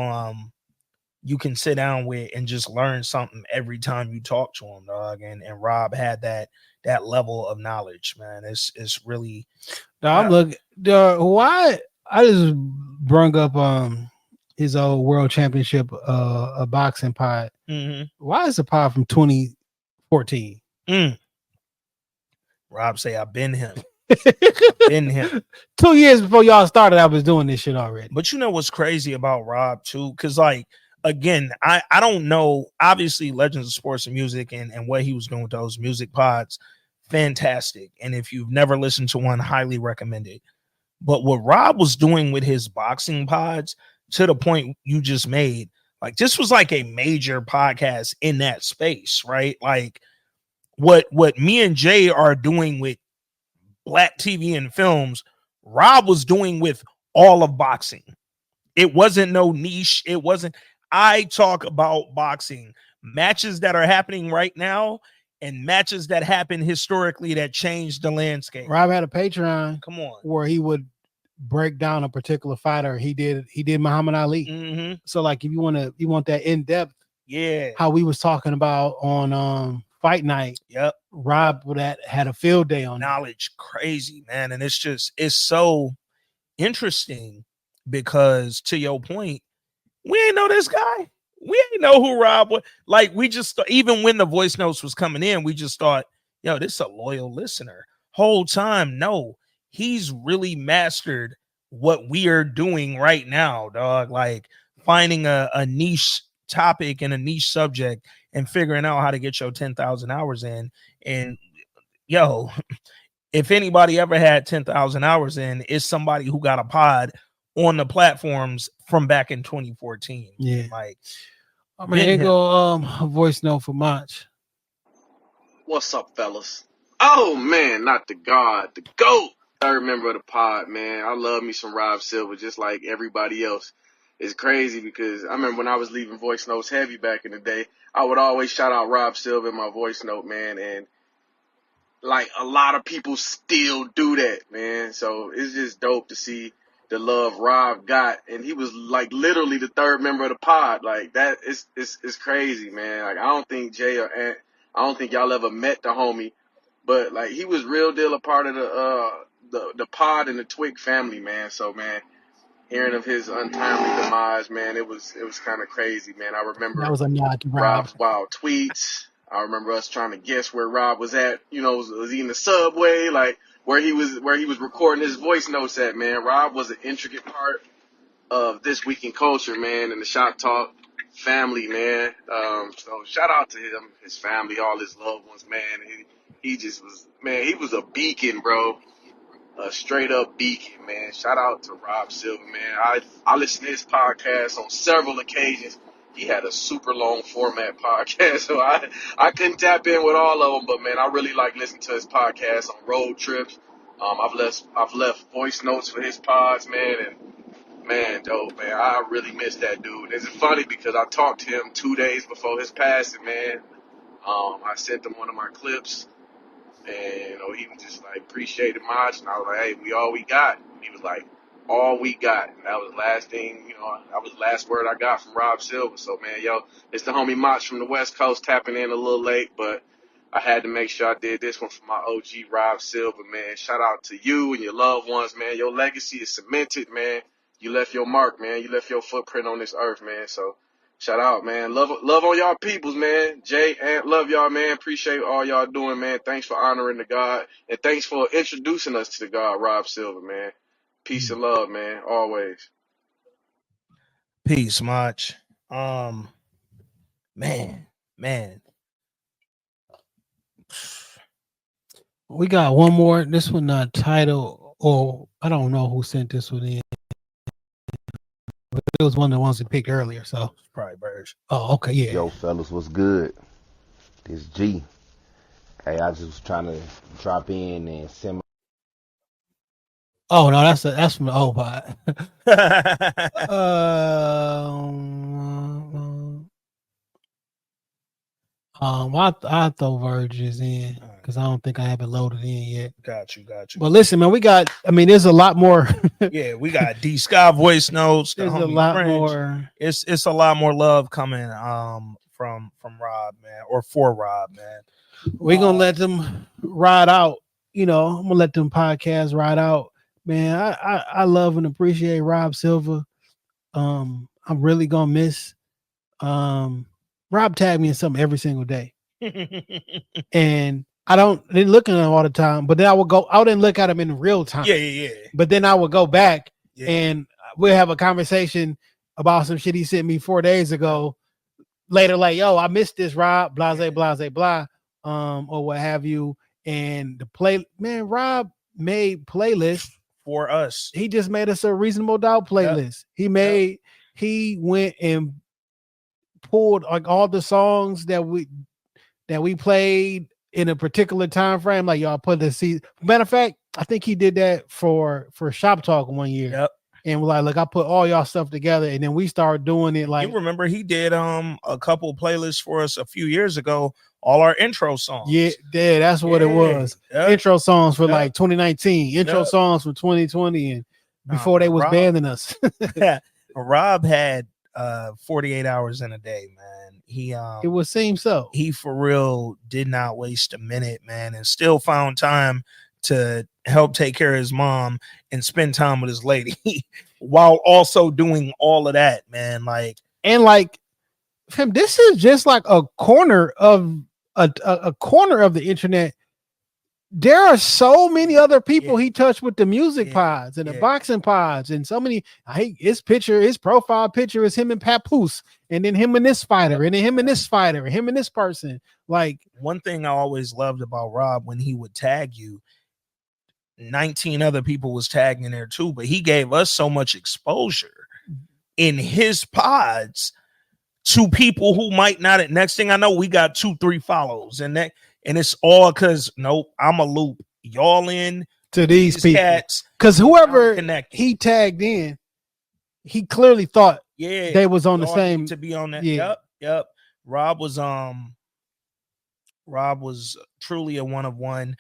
you can sit down with and just learn something every time you talk to them, dog. And Rob had that level of knowledge, man. It's really, look, why I just brung up his old World Championship a boxing pod. Why is the pod from 2014? Rob say I've been him. 2 years before y'all started, I was doing this shit already. But you know what's crazy about Rob too? Because, like, again, I don't know, obviously Legends of Sports and Music and what he was doing with those music pods, fantastic. And if you've never listened to one, highly recommend it. But what Rob was doing with his boxing pods, to the point you just made, like, this was like a major podcast in that space, right? Like, what me and Jay are doing with Black TV and Films, Rob was doing with all of boxing. It wasn't no niche. It wasn't, I talk about boxing, matches that are happening right now and matches that happened historically that changed the landscape. Rob had a Patreon, come on, where he would break down a particular fighter. He did Muhammad Ali. So like, if you want that in depth, how we was talking about on Fight Night. Rob that had a field day on knowledge, crazy, man. And it's so interesting because, to your point, we ain't know this guy. We ain't know who Rob was. Like, we just, even when the voice notes was coming in, we just thought, yo, this is a loyal listener. Whole time, no, he's really mastered what we are doing right now, dog. Like, finding a niche topic and a niche subject and figuring out how to get your 10,000 hours in. And yo, if anybody ever had 10,000 hours in, it's somebody who got a pod on the platforms from back in 2014. Yeah. Like, I mean, here go a voice note for Mach. What's up, fellas? Oh man, not the God, the GOAT. Third member of the pod, man. I love me some Rob Silva, just like everybody else. it's crazy because I remember when I was leaving voice notes heavy back in the day, I would always shout out Rob Silva in my voice note, man, and like a lot of people still do that, man. So it's just dope to see the love Rob got, and he was like literally the third member of the pod. Like that is it's crazy, man. Like I don't think Jay or Ant, I don't think y'all ever met the homie, but like he was real deal a part of the pod and the TWIC family, man. So man, hearing of his untimely demise, man, it was kind of crazy, man. I remember That was a nod to Rob. Rob's wild tweets. I remember us trying to guess where Rob was at. You know, was he in the subway? Like where he was recording his voice notes at, man. Rob was an intricate part of This Week in Culture, man, and the Shop Talk family, man. So shout out to him, his family, all his loved ones, man. He just was, man, he was a beacon, bro. A straight up beacon, man. Shout out to Rob Silva, man. I listened to his podcast on several occasions. He had a super long format podcast, so I couldn't tap in with all of them. But man, I really like listening to his podcast on road trips. I've left voice notes for his pods, man, and man, dope, man. I really miss that dude. It's funny because I talked to him 2 days before his passing, man. I sent him one of my clips. And, you know, he was just like, appreciated much. And I was like, hey, we all we got. And he was like, all we got. And that was the last thing, you know, that was the last word I got from Rob Silva. So, man, yo, it's the homie Mach from the West Coast tapping in a little late. But I had to make sure I did this one for my OG Rob Silva, man. Shout out to you and your loved ones, man. Your legacy is cemented, man. You left your mark, man. You left your footprint on this earth, man. So, shout out, man. Love on y'all peoples, man. Jay, Ant, love y'all, man. Appreciate all y'all doing, man. Thanks for honoring the God. And thanks for introducing us to the God, Rob Silva, man. Peace and love, man. Always. Peace, Mach. Man. We got one more. This one not titled, or I don't know who sent this one in. But it was one of the ones we picked earlier, so Probably Burge. Oh, okay, yeah. Yo, fellas, what's good? This G. Hey, I just was trying to drop in and send. Oh no, that's from the old pod. I throw Verges in because I don't think I have it loaded in yet. Got you. But listen, man, there's a lot more. Yeah, we got D Sky voice notes. There's a lot more. It's a lot more love coming from Rob, man, or for Rob, man. We're gonna let them ride out. You know, I'm gonna let them podcasts ride out. Man, I love and appreciate Rob Silva. I'm really gonna miss. Rob tagged me in something every single day, and I didn't look at him all the time. But then I didn't look at him in real time. Yeah. But then I would go back and we'll have a conversation about some shit he sent me 4 days ago. Later, like, yo, I missed this, Rob, blah, or what have you. And Rob made playlists for us. He just made us a Reasonable Doubt playlist. Yep. He went and pulled like all the songs that we played in a particular time frame. Like, y'all put the matter of fact, I think he did that for Shop Talk one year. Yep. And we're like, look, I put all y'all stuff together, and then we started doing it. Like, you remember he did a couple playlists for us a few years ago, all our intro songs. Yeah, that's what it was. Yep. Intro songs for like 2019, intro songs for 2020, and before they was banning us. Rob had 48 hours in a day, man. It would seem so. He for real did not waste a minute, man, and still found time to help take care of his mom and spend time with his lady while also doing all of that, man. Like him, this is just like a corner of a corner of the internet. There are so many other people he touched with the music pods and the boxing pods, and so many. His profile picture is him and Papoose, and then him and this fighter, and then him and this fighter, and him and this person. Like, one thing I always loved about Rob, when he would tag you, 19 other people was tagged in there too, but he gave us so much exposure in his pods to people who might not. Next thing I know, we got 2-3 follows, and it's all because I'm a loop y'all in to these people, because whoever he tagged in, he clearly thought Yeah, they was on the y'all same need to be on that. Yeah. Yep. Rob was truly a one of one.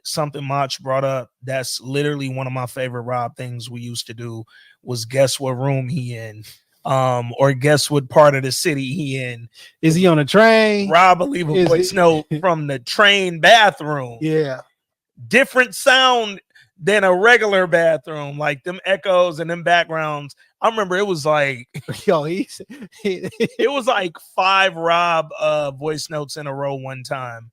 Something Mach brought up, that's literally one of my favorite Rob things we used to do was guess what room he in, or guess what part of the city he in. Is he on a train? Rob will leave a voice note from the train bathroom. Yeah. Different sound than a regular bathroom, like them echoes and them backgrounds. I remember it was like, it was like 5 Rob voice notes in a row one time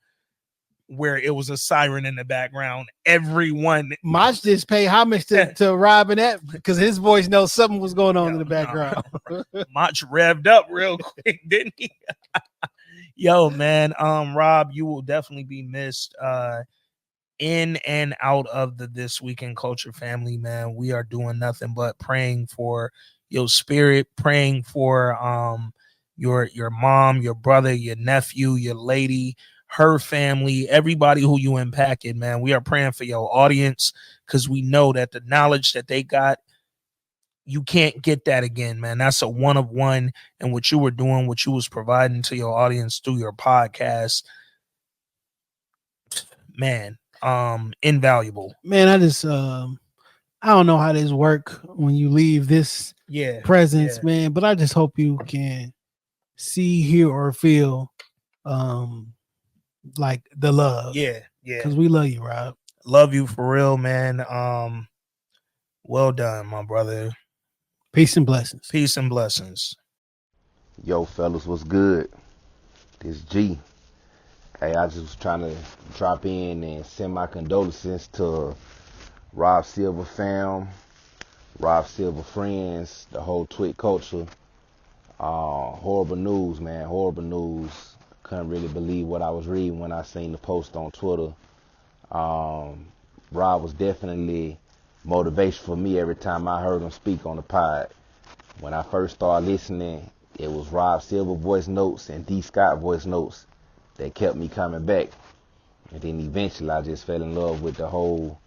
where it was a siren in the background. Everyone, Mach just paid homage to Rob and that because his voice knows something was going on in the background. Mach revved up real quick, didn't he? Yo, man, Rob, you will definitely be missed. In and out of the This Week in Culture family, man. We are doing nothing but praying for your spirit, praying for your mom, your brother, your nephew, your lady, her family, everybody who you impacted, man. We are praying for your audience because we know that the knowledge that they got, you can't get that again, man. That's a one of one. And what you were doing, what you was providing to your audience through your podcast, man, invaluable. Man, I just I don't know how this work when you leave this presence, man, but I just hope you can see, hear, or feel like the love. Yeah. Because we love you, Rob. Love you for real, man. Well done, my brother. Peace and blessings. Peace and blessings. Yo, fellas, what's good? This G. Hey, I just was trying to drop in and send my condolences to Rob Silva fam, Rob Silva friends, the whole TWIC culture. Horrible news, man. Horrible news. Couldn't really believe what I was reading when I seen the post on Twitter. Rob was definitely motivation for me every time I heard him speak on the pod. When I first started listening, it was Rob Silva voice notes and D. Scott voice notes that kept me coming back. And then eventually I just fell in love with the whole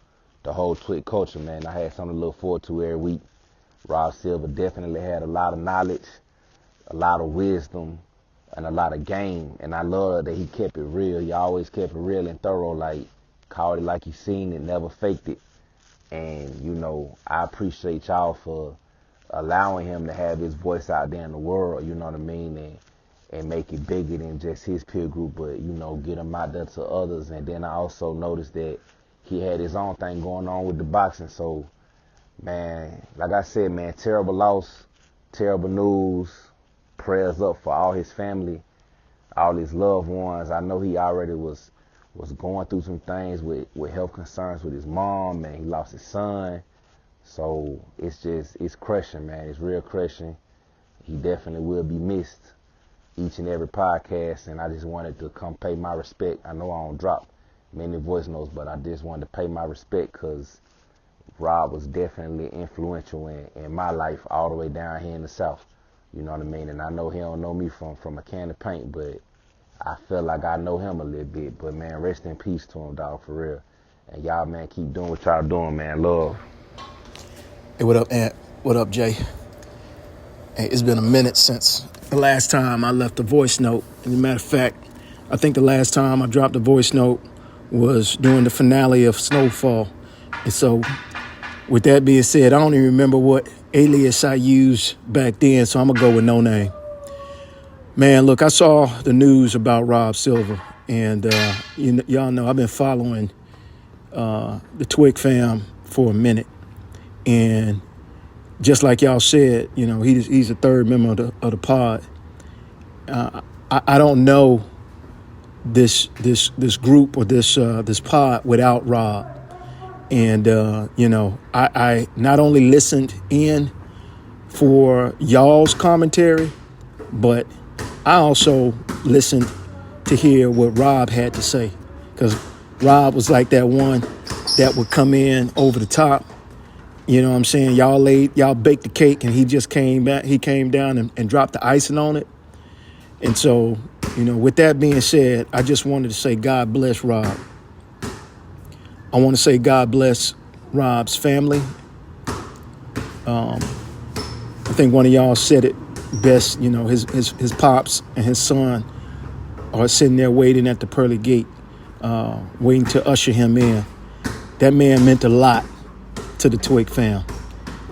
TWIC culture, man. I had something to look forward to every week. Rob Silva definitely had a lot of knowledge, a lot of wisdom, and a lot of game. And I love that he kept it real. He always kept it real and thorough, like called it like he seen it, never faked it. And, you know, I appreciate y'all for allowing him to have his voice out there in the world, you know what I mean? And make it bigger than just his peer group, but, you know, get him out there to others. And then I also noticed that he had his own thing going on with the boxing. So, man, like I said, man, terrible loss, terrible news. Prayers up for all his family, all his loved ones. I know he already was going through some things with health concerns with his mom, man. He lost his son. So it's crushing, man. It's real crushing. He definitely will be missed each and every podcast, and I just wanted to come pay my respect. I know I don't drop many voice notes, but I just wanted to pay my respect because Rob was definitely influential in my life all the way down here in the South. You know what I mean? And I know he don't know me from a can of paint, but I feel like I know him a little bit. But, man, rest in peace to him, dog, for real. And y'all, man, keep doing what y'all doing, man. Love. Hey, what up, Ant? What up, Jay? Hey, it's been a minute since the last time I left a voice note. As a matter of fact, I think the last time I dropped a voice note was during the finale of Snowfall. And so, with that being said, I don't even remember what alias I used back then, so I'm going to go with no name. Man, look, I saw the news about Rob Silva, and y'all know I've been following the TWIC fam for a minute. And just like y'all said, you know, he's a third member of the pod. I don't know this group or this pod without Rob. And you know, I not only listened in for y'all's commentary, but I also listened to hear what Rob had to say, because Rob was like that one that would come in over the top. You know what I'm saying? Y'all baked the cake, and he just came back. He came down and dropped the icing on it. And so, you know, with that being said, I just wanted to say God bless Rob. I want to say God bless Rob's family. And I think one of y'all said it best. You know, his pops and his son are sitting there waiting at the pearly gate, waiting to usher him in. That man meant a lot to the TWIC fam.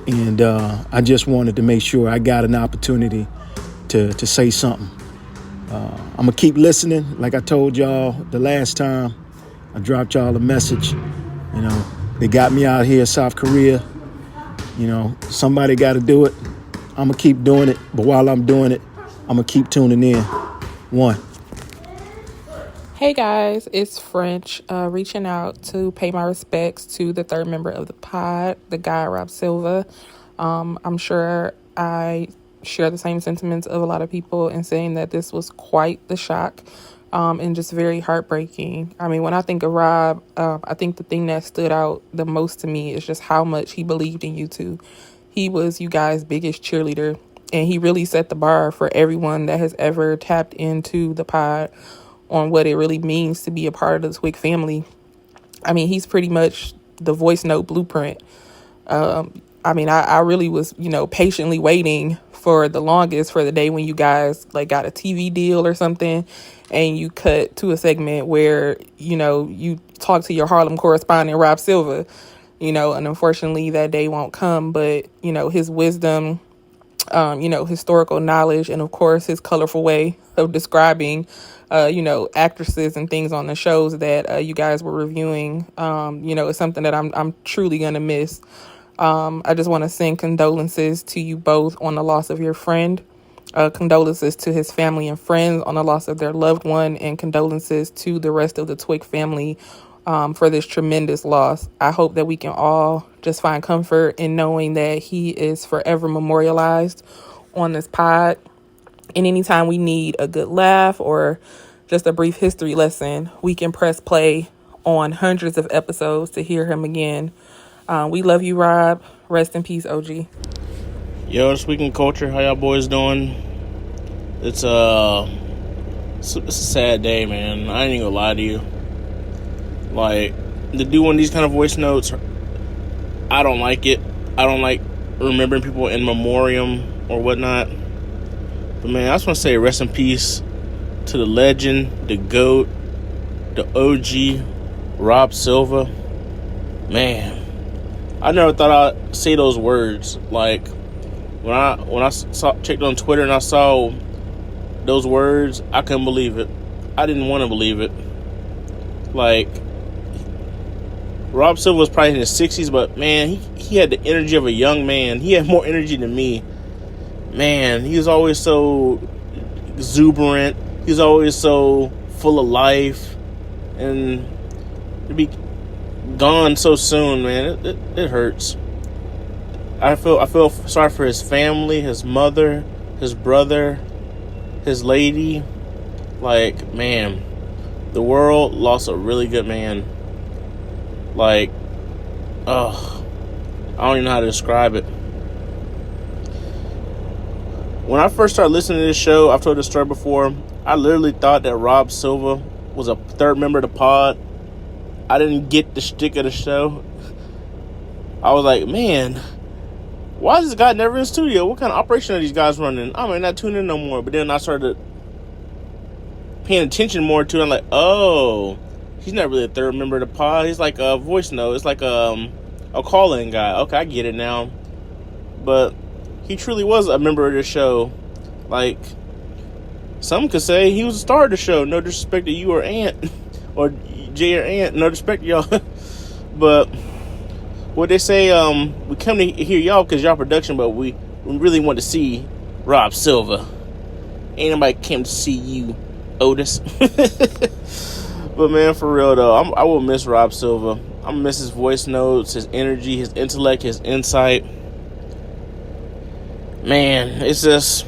And I just wanted to make sure I got an opportunity to say something. I'm going to keep listening. Like I told y'all the last time, I dropped y'all a message. You know, they got me out here in South Korea. You know, somebody got to do it. I'm going to keep doing it. But while I'm doing it, I'm going to keep tuning in. One. Hey guys, it's French, reaching out to pay my respects to the third member of the pod, the guy Rob Silva. I'm sure I share the same sentiments of a lot of people in saying that this was quite the shock, and just very heartbreaking. I mean, when I think of Rob, I think the thing that stood out the most to me is just how much he believed in you two. He was you guys' biggest cheerleader, and he really set the bar for everyone that has ever tapped into the pod on what it really means to be a part of the TWIC family. I mean, he's pretty much the voice note blueprint. I mean, I really was, patiently waiting for the longest for the day when you guys got a TV deal or something, and you cut to a segment where, you talk to your Harlem correspondent, Rob Silva, and unfortunately that day won't come, but, his wisdom, historical knowledge, and of course his colorful way of describing actresses and things on the shows that you guys were reviewing, is something that I'm truly gonna miss. I just want to send condolences to you both on the loss of your friend, condolences to his family and friends on the loss of their loved one, and condolences to the rest of the TWIC family for this tremendous loss. I hope that we can all just find comfort in knowing that he is forever memorialized on this pod. And anytime we need a good laugh or just a brief history lesson, we can press play on hundreds of episodes to hear him again. We love you, Rob. Rest in peace, OG. Yo, it's Weekend Culture. How y'all boys doing? It's a sad day, man. I ain't even gonna lie to you. Like, to do one of these kind of voice notes, I don't like it. I don't like remembering people in memoriam or whatnot. But man, I just want to say rest in peace to the legend, the GOAT, the OG, Rob Silva. Man, I never thought I'd say those words. Like, when I checked on Twitter and I saw those words, I couldn't believe it. I didn't want to believe it. Like, Rob Silva was probably in his 60s, but man, he had the energy of a young man. He had more energy than me. Man, he was always so exuberant. He was always so full of life. And to be gone so soon, man, it hurts. I feel sorry for his family, his mother, his brother, his lady. Like, man, the world lost a really good man. Like, I don't even know how to describe it. When I first started listening to this show, I've told this story before, I literally thought that Rob Silva was a third member of the pod. I didn't get the shtick of the show. I was like, man, why is this guy never in the studio? What kind of operation are these guys running? I might not tune in no more. But then I started paying attention more to it. I'm like, oh, he's not really a third member of the pod. He's like a voice note. It's like a call-in guy. Okay, I get it now. But he truly was a member of the show. Like, some could say he was a star of the show. No disrespect to you or Ant. Or Jay or Ant. No disrespect to y'all. But what they say, we come to hear y'all because y'all production, but we really want to see Rob Silva. Ain't nobody came to see you, Otis. But man, for real though, I will miss Rob Silva. I'm gonna miss his voice notes, his energy, his intellect, his insight. Man, it's just,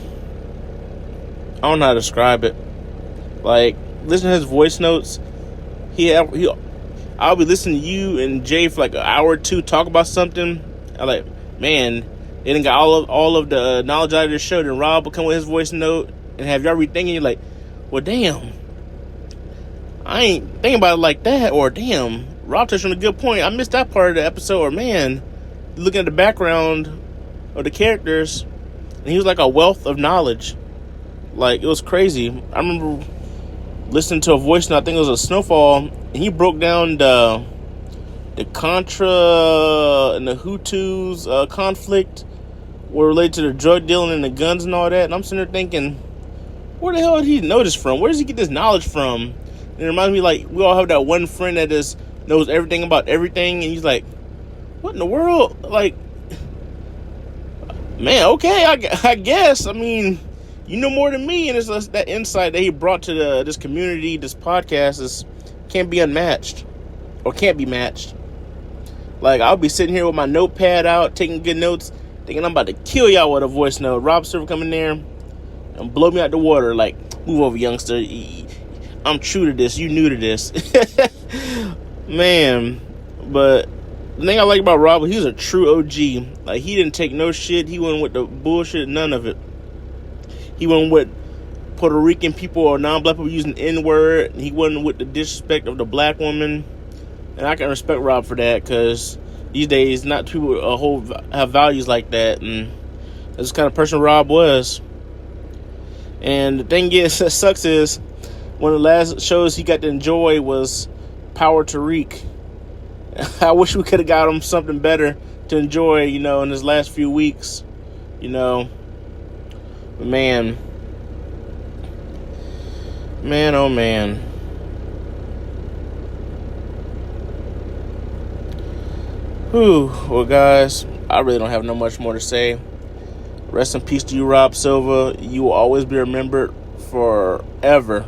I don't know how to describe it. Like, listen to his voice notes. I'll be listening to you and Jay for like an hour or two talk about something. I'm like, man, they done got all of the knowledge out of the show. Then Rob will come with his voice note and have y'all rethinking. You're like, well, damn, I ain't thinking about it like that. Or damn, Rob touched on a good point. I missed that part of the episode. Or man, looking at the background of the characters, and he was like a wealth of knowledge. Like, it was crazy. I remember listening to a voice note, I think it was a Snowfall, and he broke down the Contra and the Hutus conflict were related to the drug dealing and the guns and all that. And I'm sitting there thinking, where the hell did he know this from? Where does he get this knowledge from? And it reminds me, like, we all have that one friend that just knows everything about everything, and he's like, what in the world? Like, man, okay, I guess. I mean, you know more than me, and it's just that insight that he brought to this community, this podcast, can't be unmatched, or can't be matched. Like, I'll be sitting here with my notepad out, taking good notes, thinking I'm about to kill y'all with a voice note. Rob Silva come in there and blow me out the water, like, move over, youngster. I'm true to this. You new to this. Man, but the thing I like about Rob, he was a true OG. Like, he didn't take no shit. He wasn't with the bullshit, none of it. He wasn't with Puerto Rican people or non-black people using the N-word. He wasn't with the disrespect of the black woman. And I can respect Rob for that, because these days, not people have values like that. And that's the kind of person Rob was. And the thing that sucks is, one of the last shows he got to enjoy was Power TWIC. I wish we could have got him something better to enjoy, in his last few weeks, But man, oh man. Whew. Well, guys, I really don't have no much more to say. Rest in peace to you, Rob Silva. You will always be remembered forever.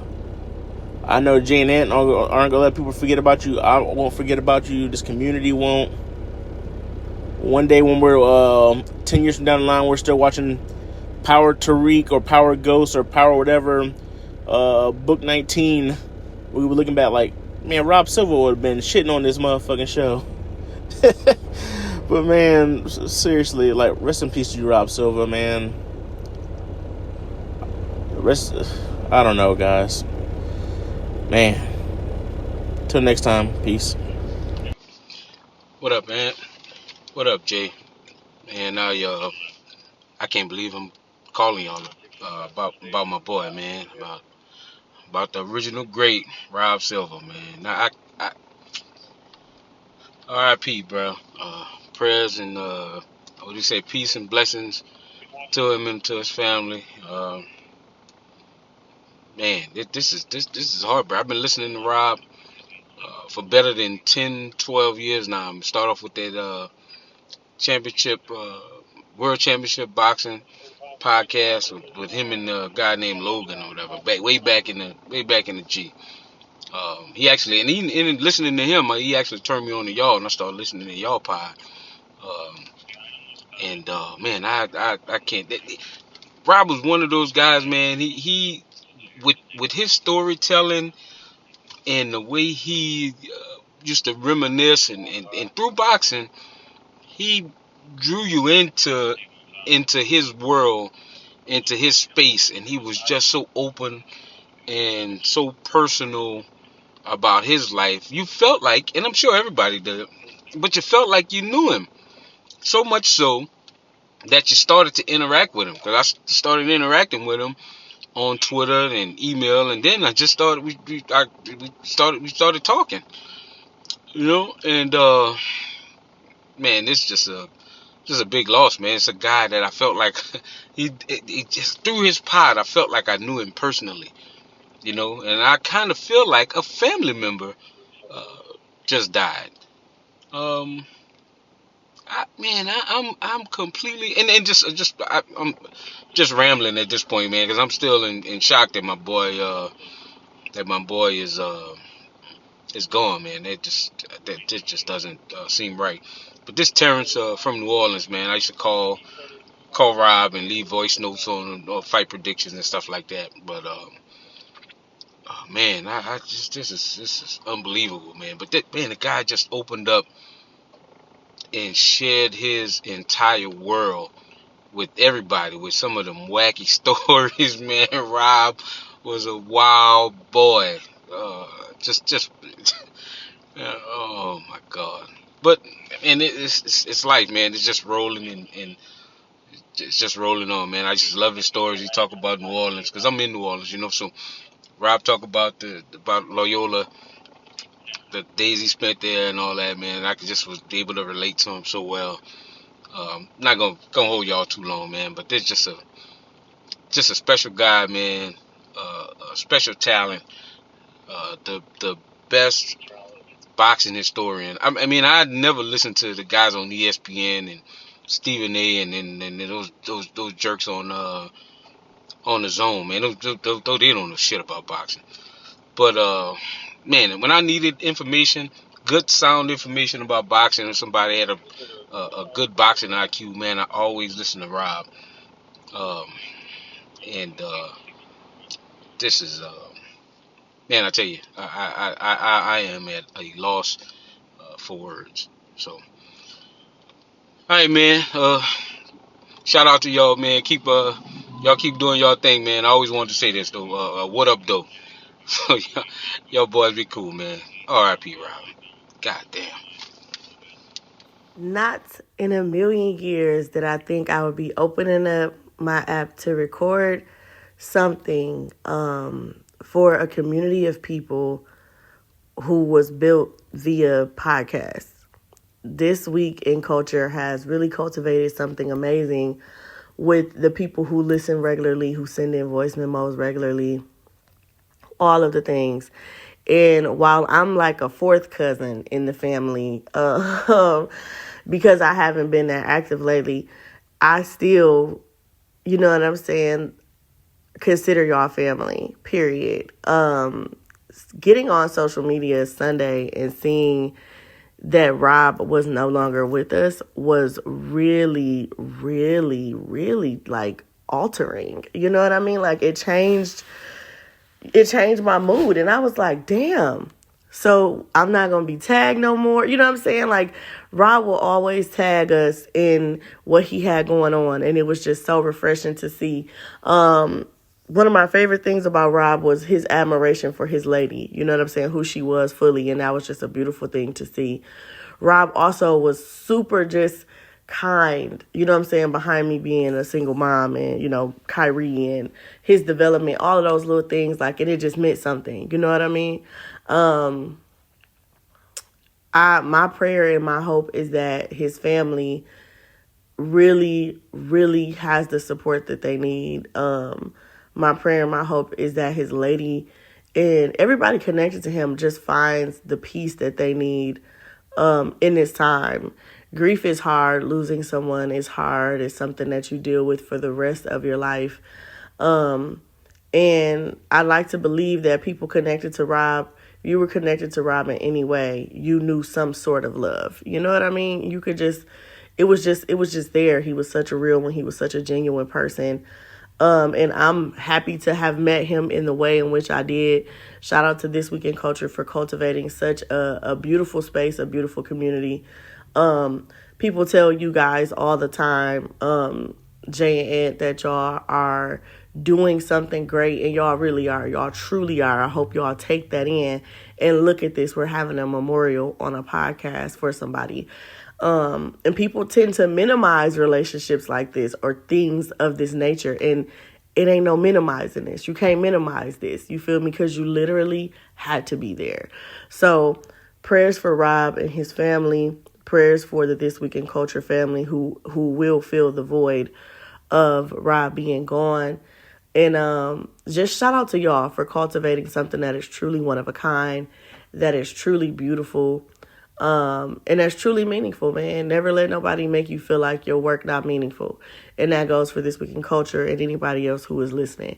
I know Jay and Ant aren't going to let people forget about you. I won't forget about you. This community won't. One day when we're 10 years from down the line, we're still watching Power TWIC or Power Ghost or Power whatever, Book 19. We were looking back like, man, Rob Silva would have been shitting on this motherfucking show. But man, seriously, like, rest in peace to you, Rob Silva, man. I don't know, guys. Man. Till next time, peace. What up, man? What up, Jay? Man, I can't believe I'm calling y'all about my boy, man. About the original great Rob Silva, man. Now, R.I.P., bro. Prayers and what do you say? Peace and blessings to him and to his family. Man, this is hard, bro. I've been listening to Rob for better than 10, 12 years now. I'm start off with that championship, world championship boxing podcast with him and a guy named Logan or whatever. Way back in the G. He actually, and listening to him, he actually turned me on to y'all, and I started listening to y'all pod. Man, I can't. Rob was one of those guys, man. He with his storytelling and the way he used to reminisce and through boxing, he drew you into his world, into his space, and he was just so open and so personal about his life. You felt like, and I'm sure everybody did, but you felt like you knew him. So much so that you started to interact with him. Because I started interacting with him on Twitter and email, and then I just started. We started talking. And man, this is just a big loss, man. It's a guy that I felt like he just through his pod, I felt like I knew him personally. And I kind of feel like a family member just died. I'm completely and I'm just rambling at this point, man, because I'm still in shock that my boy is gone, man. That just doesn't seem right. But this Terrence from New Orleans, man, I used to call Rob and leave voice notes on fight predictions and stuff like that. But man, I just this is unbelievable, man. But the guy just opened up and shared his entire world with everybody with some of them wacky stories, man. Rob was a wild boy. Oh my God. But and it's life, man. It's just rolling and it's just rolling on, man. I just love his stories. He talk about New Orleans because I'm in New Orleans, you know. So Rob talk about about Loyola, the days he spent there and all that, man. I just was able to relate to him so well. Not gonna hold y'all too long, man. But there's just a special guy, man. A special talent. The best boxing historian. I mean, I never listened to the guys on ESPN and Stephen A. and those jerks on the Zone, man. Those they don't know shit about boxing. But man, when I needed information, good sound information about boxing, and somebody had a good boxing IQ, man, I always listen to Rob. And this is man, I tell you, I am at a loss for words. So, all right, man. Shout out to y'all, man. Y'all keep doing y'all thing, man. I always wanted to say this though. What up, though? So y'all boys be cool, man. R.I.P. Rob. God damn. Not in a million years did I think I would be opening up my app to record something for a community of people who was built via podcasts. This Week in Culture has really cultivated something amazing with the people who listen regularly, who send in voice memos regularly, all of the things. And while I'm like a fourth cousin in the family, because I haven't been that active lately, I still, you know what I'm saying, consider y'all family, period. Getting on social media Sunday and seeing that Rob was no longer with us was really, really, really like altering. You know what I mean? Like it changed my mood, and I was like, damn. So I'm not going to be tagged no more. You know what I'm saying? Like Rob will always tag us in what he had going on, and it was just so refreshing to see. One of my favorite things about Rob was his admiration for his lady, you know what I'm saying, who she was fully, and that was just a beautiful thing to see. Rob also was super just kind, you know what I'm saying, behind me being a single mom and, you know, Kyrie and his development, all of those little things, like, and it just meant something, you know what I mean? My prayer and my hope is that his family really, really has the support that they need. My prayer and my hope is that his lady and everybody connected to him just finds the peace that they need in this time. Grief is hard. Losing someone is hard. It's something that you deal with for the rest of your life. And I like to believe that people connected to Rob, you were connected to Rob in any way, you knew some sort of love. You know what I mean? You could just, it was just there. He was such a real one. He was such a genuine person. And I'm happy to have met him in the way in which I did. Shout out to This Week in Culture for cultivating such a beautiful space, a beautiful community. People tell you guys all the time, Jay and Ed, that y'all are doing something great, and y'all really are. Y'all truly are. I hope y'all take that in and look at this. We're having a memorial on a podcast for somebody. And people tend to minimize relationships like this or things of this nature. And it ain't no minimizing this. You can't minimize this. You feel me? Because you literally had to be there. So prayers for Rob and his family. Prayers for the This Week in Culture family who will fill the void of Rob being gone. And just shout out to y'all for cultivating something that is truly one of a kind, that is truly beautiful. And that's truly meaningful, man. Never let nobody make you feel like your work not meaningful. And that goes for This Week in Culture and anybody else who is listening.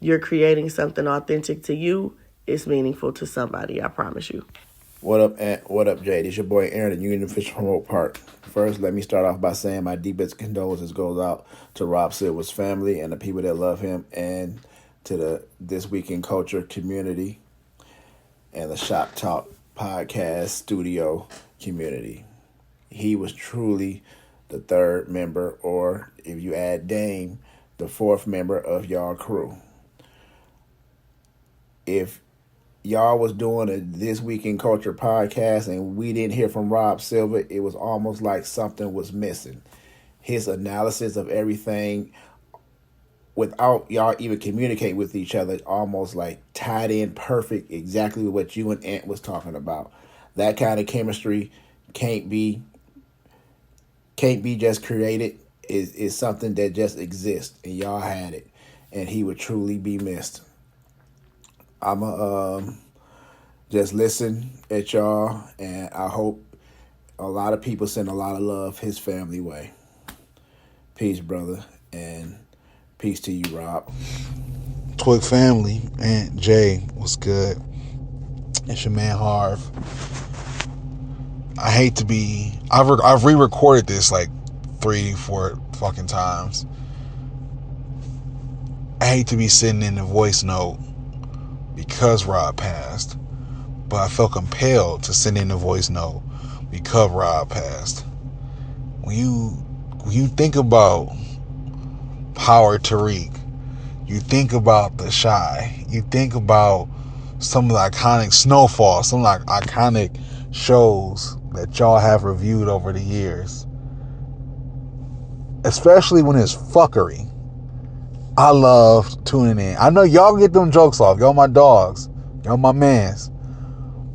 You're creating something authentic to you. It's meaningful to somebody, I promise you. What up, Ant? What up, Jay? This your boy Aaron at Union Fish from Oak Park. First, let me start off by saying my deepest condolences goes out to Rob Silva's family and the people that love him, and to the This Week in Culture community and the Shop Talk podcast studio community. He was truly the third member, or if you add Dame, the fourth member of y'all crew. If y'all was doing a This Week in Culture podcast and we didn't hear from Rob Silva, it was almost like something was missing. his analysis of everything without y'all even communicate with each other, almost like tied in perfect, exactly what you and Ant was talking about. That kind of chemistry can't be just created. Is something that just exists, and y'all had it, and he would truly be missed. I'ma just listen at y'all, and I hope a lot of people send a lot of love his family way. Peace, brother, and peace to you, Rob. TWIC family, and Jay, what's good? It's your man Harv. I hate to be. I've re-recorded this like 3-4 fucking times. I hate to be sitting in the voice note because Rob passed, but I felt compelled to send in the voice note because Rob passed. When you think about Howard Tariq, you think about The Shy, you think about some of the iconic Snowfall, some of the iconic shows that y'all have reviewed over the years. Especially when it's fuckery. I love tuning in. I know y'all get them jokes off. Y'all my dogs. Y'all my mans.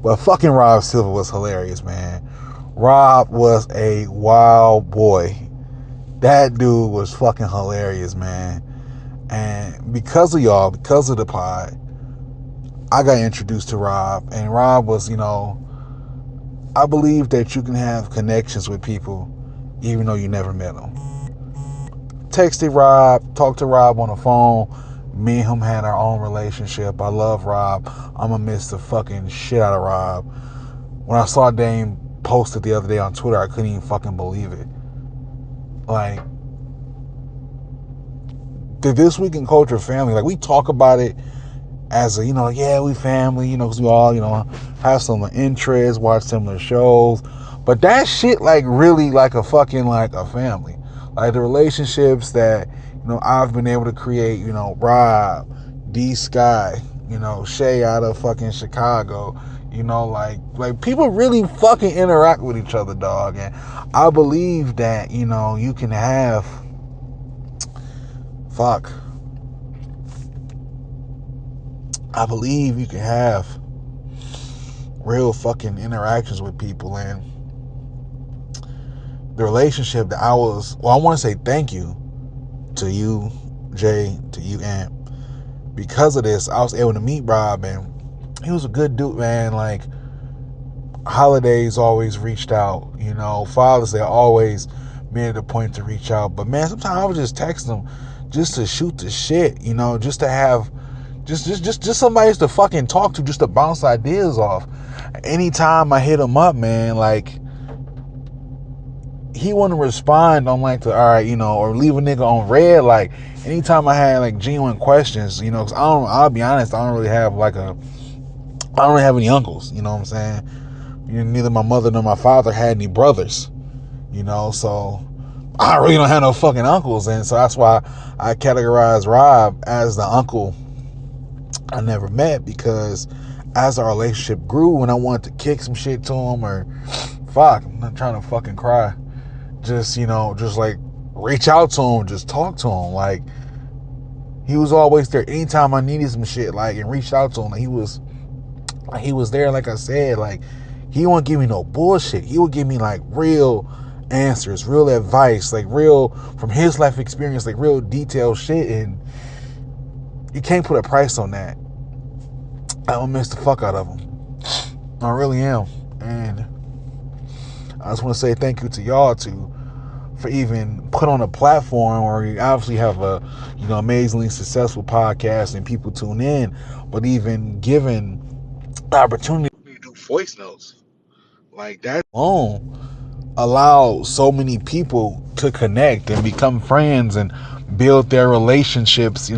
But fucking Rob Silva was hilarious, man. Rob was a wild boy. That dude was fucking hilarious, man. And because of y'all, because of the pod, I got introduced to Rob. And Rob was, I believe that you can have connections with people even though you never met them. Texted Rob, talked to Rob on the phone. Me and him had our own relationship. I love Rob. I'm gonna miss the fucking shit out of Rob. When I saw Dame posted the other day on Twitter, I couldn't even fucking believe it. Like, the This Week in Culture family, like, we talk about it as a, yeah, we family, because we all, have similar interests, watch similar shows. But that shit, like, really like a fucking, like, a family. Like, the relationships that, I've been able to create, Rob, D Sky, Shay out of fucking Chicago, like people really fucking interact with each other, dog. And I believe that, you can have, I believe you can have real fucking interactions with people. And the relationship that I want to say thank you to you, Jay, to you, Ant. Because of this, I was able to meet Rob, and he was a good dude, man. Like, holidays always reached out, Father's Day always made it a point to reach out. But man, sometimes I would just text him just to shoot the shit, just to have just somebody to fucking talk to, just to bounce ideas off. Anytime I hit him up, man, like, he wouldn't respond on like or leave a nigga on red. Like, anytime I had like genuine questions, because I'll be honest, I don't really have any uncles, you know what I'm saying? Neither my mother nor my father had any brothers, so I really don't have no fucking uncles. And so that's why I categorize Rob as the uncle I never met, because as our relationship grew, when I wanted to kick some shit to him, or I'm not trying to fucking cry, just like reach out to him, just talk to him. Like, he was always there anytime I needed some shit, like, and reached out to him. Like, he was there. Like I said, like, he wouldn't give me no bullshit. He would give me like real answers, real advice, like real from his life experience, like real detailed shit. And you can't put a price on that. I'm gonna miss the fuck out of him. I really am. And I just want to say thank you to y'all for even put on a platform where you obviously have a amazingly successful podcast and people tune in, but even given the opportunity to do voice notes like that alone allow so many people to connect and become friends and build their relationships,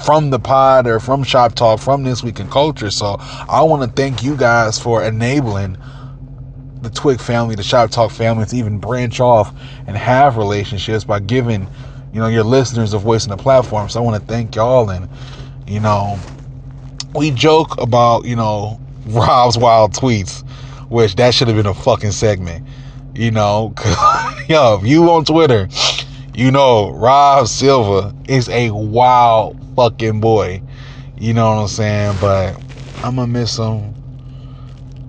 from the pod or from Shop Talk, from This Week in Culture. So I want to thank you guys for enabling the TWIC family, the Shop Talk family, to even branch off and have relationships by giving, your listeners a voice on the platform. So I want to thank y'all. And, we joke about, Rob's wild tweets, which that should have been a fucking segment. You know, yo, if you on Twitter, you know Rob Silva is a wild fucking boy. You know what I'm saying? But I'm gonna miss him.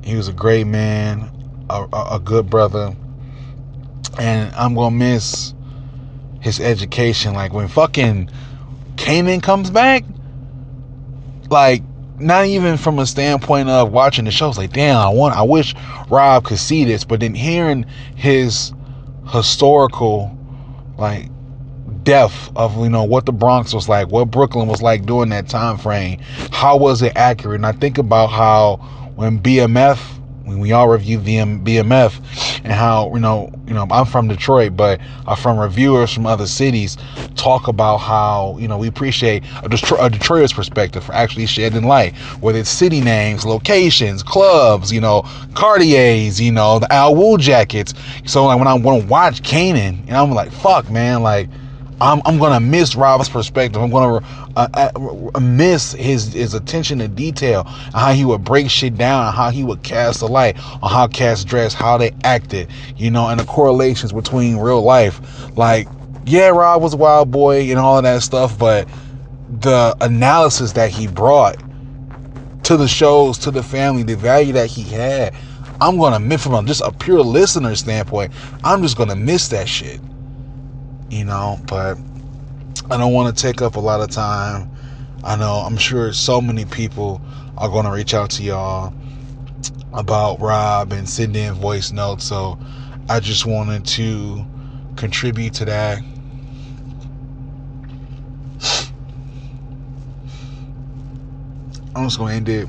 He was a great man, a good brother, and I'm gonna miss his education. Like when fucking Kanan comes back, like not even from a standpoint of watching the show, it's like damn, I wish Rob could see this, but then hearing his historical like depth of, you know, what the Bronx was like, what Brooklyn was like during that time frame, how was it accurate? And I think about how when we all review BMF, and how you know I'm from Detroit, but from reviewers from other cities talk about how, you know, we appreciate a Detroiter's perspective for actually shedding light, whether it's city names, locations, clubs, you know, Cartiers, you know, the Al Wu jackets. So like when I want to watch Kanan, and I'm like, fuck man, like I'm gonna miss Rob's perspective. I'm gonna miss his attention to detail, and how he would break shit down, and how he would cast a light on how cats dressed, how they acted, you know, and the correlations between real life. Like, yeah, Rob was a wild boy and all of that stuff, but the analysis that he brought to the shows, to the family, the value that he had, I'm gonna miss, from just a pure listener standpoint, I'm just gonna miss that shit. You know, but I don't want to take up a lot of time. I know, I'm sure so many people are going to reach out to y'all about Rob and send in voice notes, so I just wanted to contribute to that. I'm just going to end it.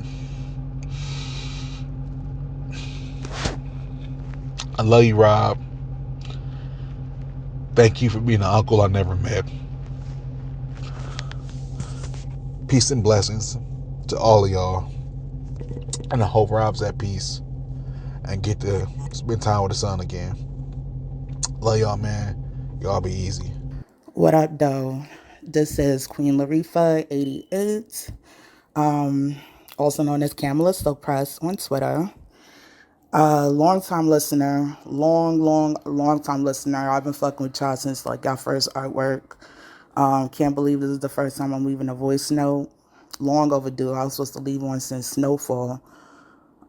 I love you, Rob. Thank you for being an uncle I never met. Peace and blessings to all of y'all. And I hope Rob's at peace and get to spend time with his son again. Love y'all, man. Y'all be easy. What up, though? This is Queen Larifa, 88. Also known as Camilla Still Press on Twitter. Long-time listener. Long-time listener. I've been fucking with y'all since, like, y'all first artwork. Can't believe this is the first time I'm leaving a voice note. Long overdue. I was supposed to leave one since Snowfall.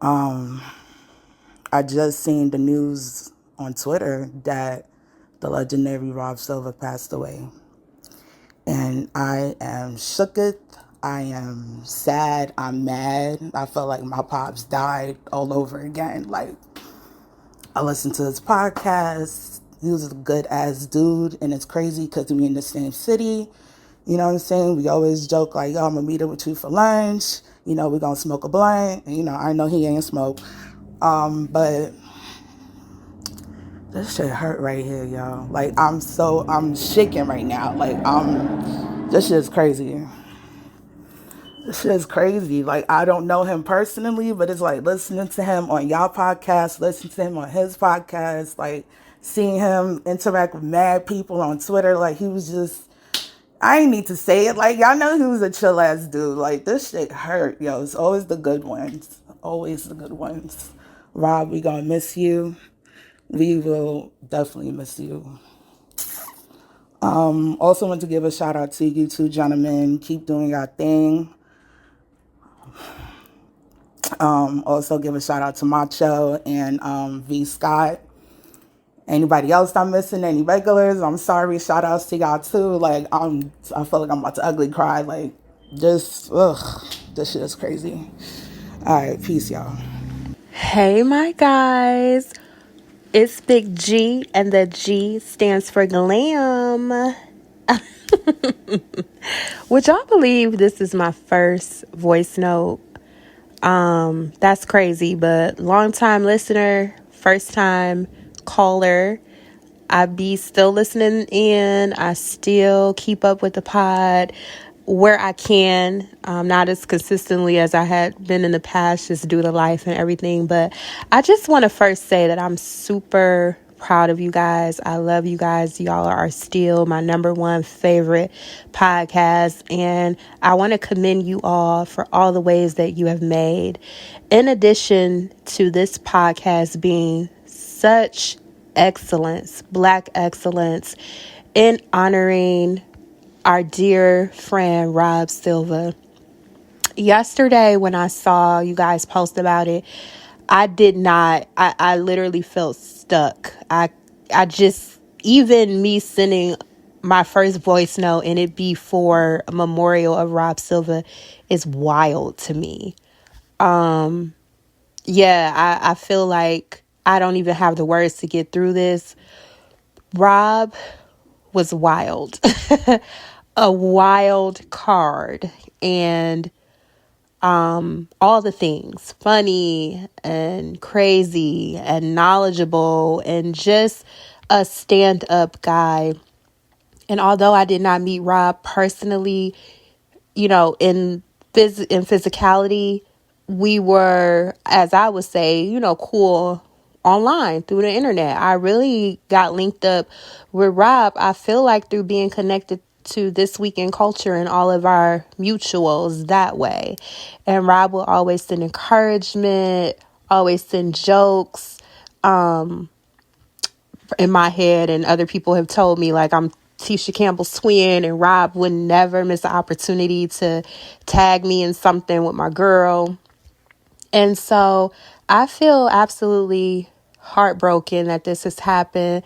I just seen the news on Twitter that the legendary Rob Silva passed away. And I am shooketh. I am sad. I'm mad. I felt like my pops died all over again. Like, I listened to his podcast. He was a good ass dude. And it's crazy because we in the same city. You know what I'm saying? We always joke like, yo, I'm going to meet up with you for lunch. You know, we're going to smoke a blunt. And, you know, I know he ain't smoke. But this shit hurt right here, y'all. Like, I'm shaking right now. Like, this shit's crazy. This shit's crazy. Like, I don't know him personally, but it's like listening to him on y'all podcast, listening to him on his podcast, like seeing him interact with mad people on Twitter. Like, he was just, I ain't need to say it. Like, y'all know he was a chill ass dude. Like, this shit hurt, yo. It's always the good ones. Always the good ones. Rob, we gonna miss you. We will definitely miss you. Also want to give a shout out to you two gentlemen. Keep doing your thing. Also give a shout out to Macho and V Scott. Anybody else I'm missing? Any regulars? I'm sorry. Shout outs to y'all too. Like, I feel like I'm about to ugly cry. Like, just this shit is crazy. All right, peace, y'all. Hey, my guys. It's Big G, and the G stands for glam. Would y'all believe this is my first voice note? That's crazy, but long time listener, first time caller. I be still listening in. I still keep up with the pod where I can, not as consistently as I had been in the past, just due to life and everything. But I just want to first say that I'm super proud of you guys. I love you guys. Y'all are still my number one favorite podcast. And I want to commend you all for all the ways that you have made. In addition to this podcast being such excellence, Black excellence, in honoring our dear friend Rob Silva. Yesterday, when I saw you guys post about it, I literally felt stuck. I just, even me sending my first voice note and it be for a memorial of Rob Silva is wild to me. Yeah, I feel like I don't even have the words to get through this. Rob was wild. A wild card. And all the things, funny and crazy and knowledgeable and just a stand-up guy. And although I did not meet Rob personally, you know, in physicality, we were, as I would say, you know, cool online through the internet. I really got linked up with Rob, I feel like, through being connected to This Week in Culture and all of our mutuals that way. And Rob will always send encouragement, always send jokes in my head. And other people have told me, like, I'm Tisha Campbell's twin, and Rob would never miss an opportunity to tag me in something with my girl. And so I feel absolutely heartbroken that this has happened.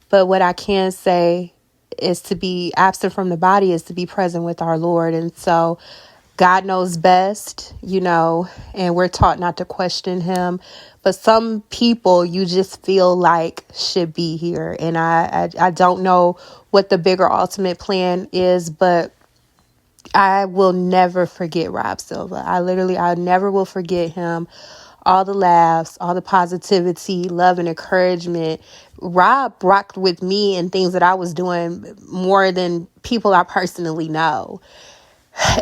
But what I can say is, to be absent from the body is to be present with our Lord. And so God knows best, you know, and we're taught not to question him. But some people you just feel like should be here. And I don't know what the bigger ultimate plan is, but I will never forget Rob Silva. I never will forget him. All the laughs, all the positivity, love, and encouragement. Rob rocked with me and things that I was doing more than people I personally know.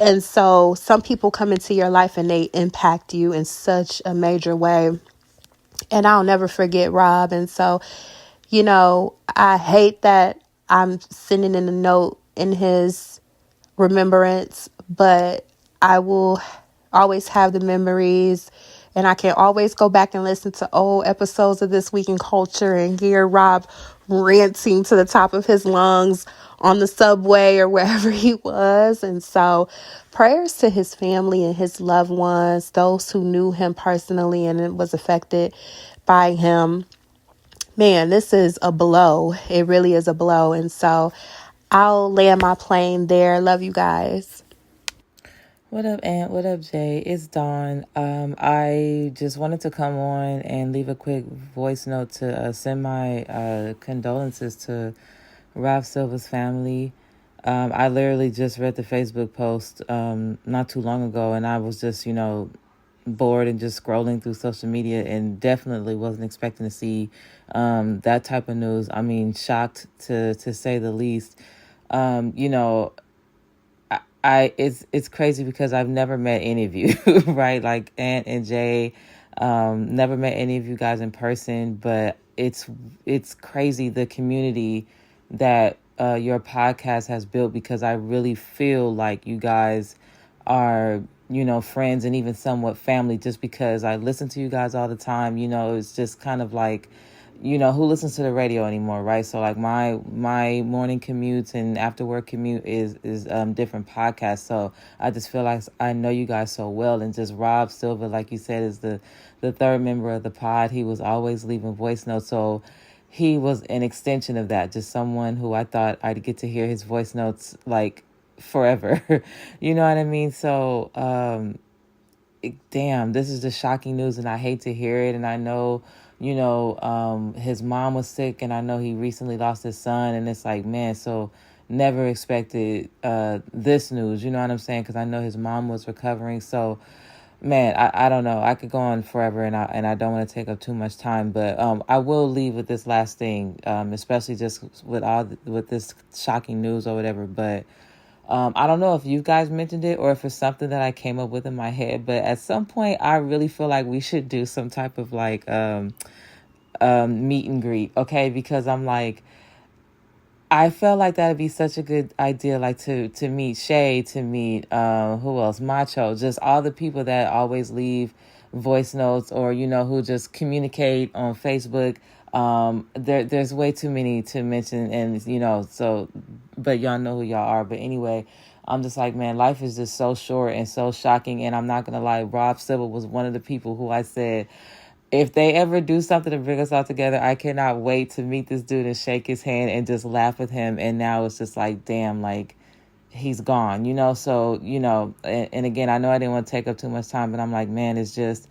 And so some people come into your life and they impact you in such a major way. And I'll never forget Rob. And so, you know, I hate that I'm sending in a note in his remembrance, but I will always have the memories, and I can always go back and listen to old episodes of This Week in Culture and hear Rob ranting to the top of his lungs on the subway or wherever he was. And so prayers to his family and his loved ones, those who knew him personally and was affected by him. Man, this is a blow. It really is a blow. And so I'll land my plane there. Love you guys. What up, Aunt? What up, Jay? It's Dawn. I just wanted to come on and leave a quick voice note to send my condolences to Rob Silva's family. I literally just read the Facebook post not too long ago, and I was just, you know, bored and just scrolling through social media, and definitely wasn't expecting to see that type of news. I mean, shocked to say the least. You know, it's crazy because I've never met any of you, right? Like Aunt and Jay, never met any of you guys in person, but it's crazy the community that your podcast has built, because I really feel like you guys are, you know, friends and even somewhat family, just because I listen to you guys all the time. You know, it's just kind of like, you know, who listens to the radio anymore, right? So like my morning commutes and after work commute is different podcasts. So I just feel like I know you guys so well. And just Rob Silva, like you said, is the third member of the pod. He was always leaving voice notes. So he was an extension of that, just someone who I thought I'd get to hear his voice notes like forever. You know what I mean? So damn, this is just shocking news, and I hate to hear it. And I know, you know, his mom was sick, and I know he recently lost his son, and it's like, man, so never expected this news, you know what I'm saying? Because I know his mom was recovering. So, man, I don't know. I could go on forever, and I don't want to take up too much time, but I will leave with this last thing, especially just with this shocking news or whatever. But I don't know if you guys mentioned it or if it's something that I came up with in my head, but at some point I really feel like we should do some type of like meet and greet, okay? Because I'm like, I felt like that'd be such a good idea, like to meet Shay, to meet who else, Macho, just all the people that always leave voice notes, or, you know, who just communicate on Facebook. There's way too many to mention, and so, but y'all know who y'all are. But anyway, I'm just like, man, life is just so short and so shocking. And I'm not gonna lie, Rob Silva was one of the people who I said, if they ever do something to bring us all together, I cannot wait to meet this dude and shake his hand and just laugh with him. And now it's just like, damn, like, he's gone, so and again, I know I didn't want to take up too much time, but I'm like, man, it's just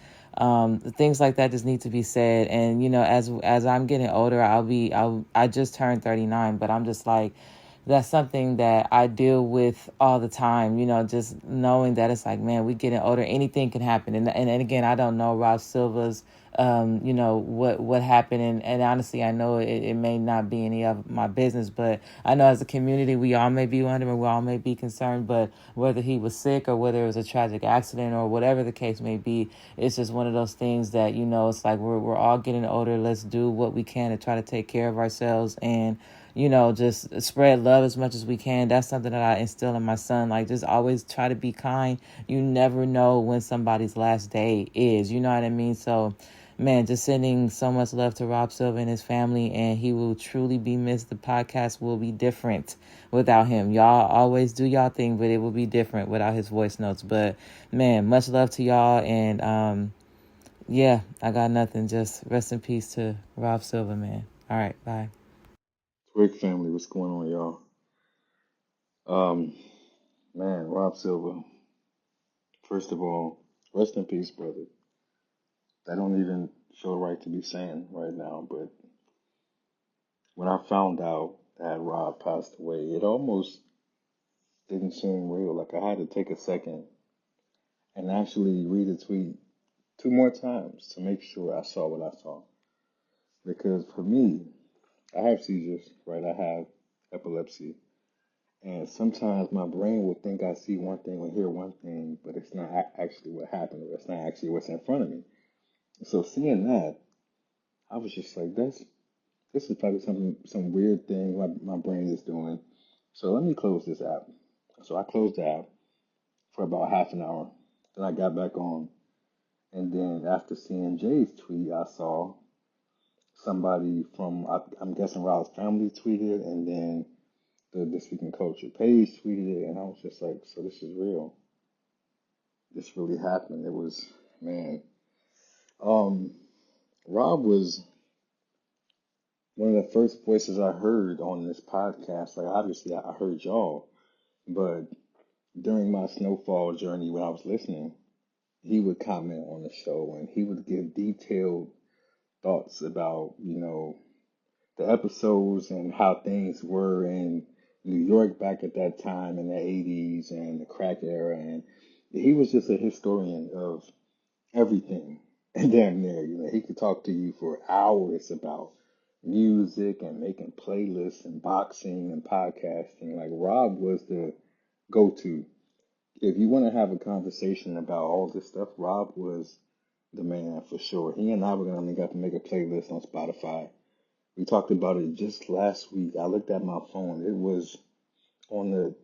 things like that just need to be said. And as I'm getting older, I just turned 39, but I'm just like, that's something that I deal with all the time, just knowing that it's like, man, we getting older, anything can happen. And again, I don't know Rob Silva's, what happened. And honestly, I know it may not be any of my business, but I know as a community, we all may be wondering, we all may be concerned, but whether he was sick or whether it was a tragic accident or whatever the case may be, it's just one of those things that, it's like we're all getting older. Let's do what we can to try to take care of ourselves and, just spread love as much as we can. That's something that I instill in my son. Like, just always try to be kind. You never know when somebody's last day is, you know what I mean? So, man, just sending so much love to Rob Silva and his family, and he will truly be missed. The podcast will be different without him. Y'all always do y'all thing, but it will be different without his voice notes. But, man, much love to y'all, and, yeah, I got nothing. Just rest in peace to Rob Silva, man. All right, bye. TWIC family, what's going on, y'all? Man, Rob Silva, first of all, rest in peace, brother. That don't even feel right to be saying right now, but when I found out that Rob passed away, it almost didn't seem real. Like, I had to take a second and actually read the tweet 2 more times to make sure I saw what I saw. Because for me, I have seizures, right? I have epilepsy. And sometimes my brain will think I see one thing or hear one thing, but it's not actually what happened, or it's not actually what's in front of me. So seeing that, I was just like, this is probably some weird thing my brain is doing. So let me close this app. So I closed the app for about half an hour. Then I got back on. And then after seeing Jay's tweet, I saw somebody from, I'm guessing Rob's family tweeted, and then the This Week in Culture page tweeted it, and I was just like, so this is real. This really happened. It was, man. Rob was one of the first voices I heard on this podcast. Like, obviously, I heard y'all, but during my snowfall journey when I was listening, he would comment on the show and he would give detailed thoughts about, the episodes and how things were in New York back at that time in the 80s and the crack era. And he was just a historian of everything. And damn near, he could talk to you for hours about music and making playlists and boxing and podcasting. Like, Rob was the go-to. If you want to have a conversation about all this stuff, Rob was the man for sure. He and I were gonna got to make a playlist on Spotify. We talked about it just last week. I looked at my phone. It was on the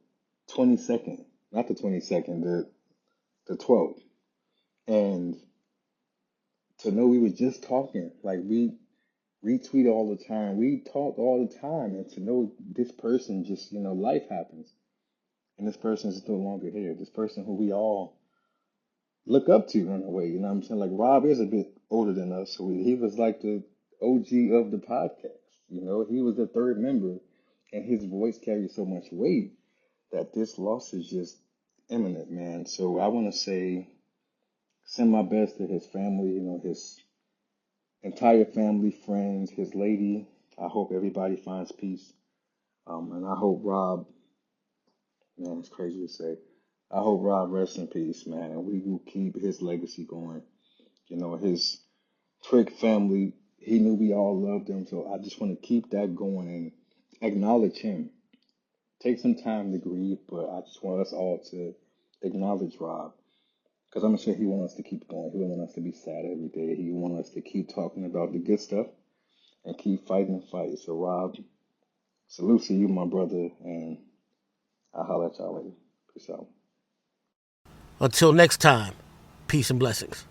22nd, not the 22nd, the 12th. And to know we were just talking, like, we retweet all the time, we talk all the time, and to know this person just, life happens, and this person is no longer here. This person who we all look up to in a way, you know what I'm saying? Like, Rob is a bit older than us, so he was like the OG of the podcast. He was the third member, and his voice carries so much weight that this loss is just imminent, man. So I want to say, send my best to his family, his entire family, friends, his lady. I hope everybody finds peace. And I hope Rob, man, it's crazy to say, I hope Rob rests in peace, man, and we will keep his legacy going. His TWIC family, he knew we all loved him, so I just want to keep that going and acknowledge him. Take some time to grieve, but I just want us all to acknowledge Rob, because I'm sure he wants us to keep going. He wants us to be sad every day. He wants us to keep talking about the good stuff and keep fighting the fight. So, Rob, salute to you, my brother, and I'll holler at y'all later. Peace out. Until next time, peace and blessings.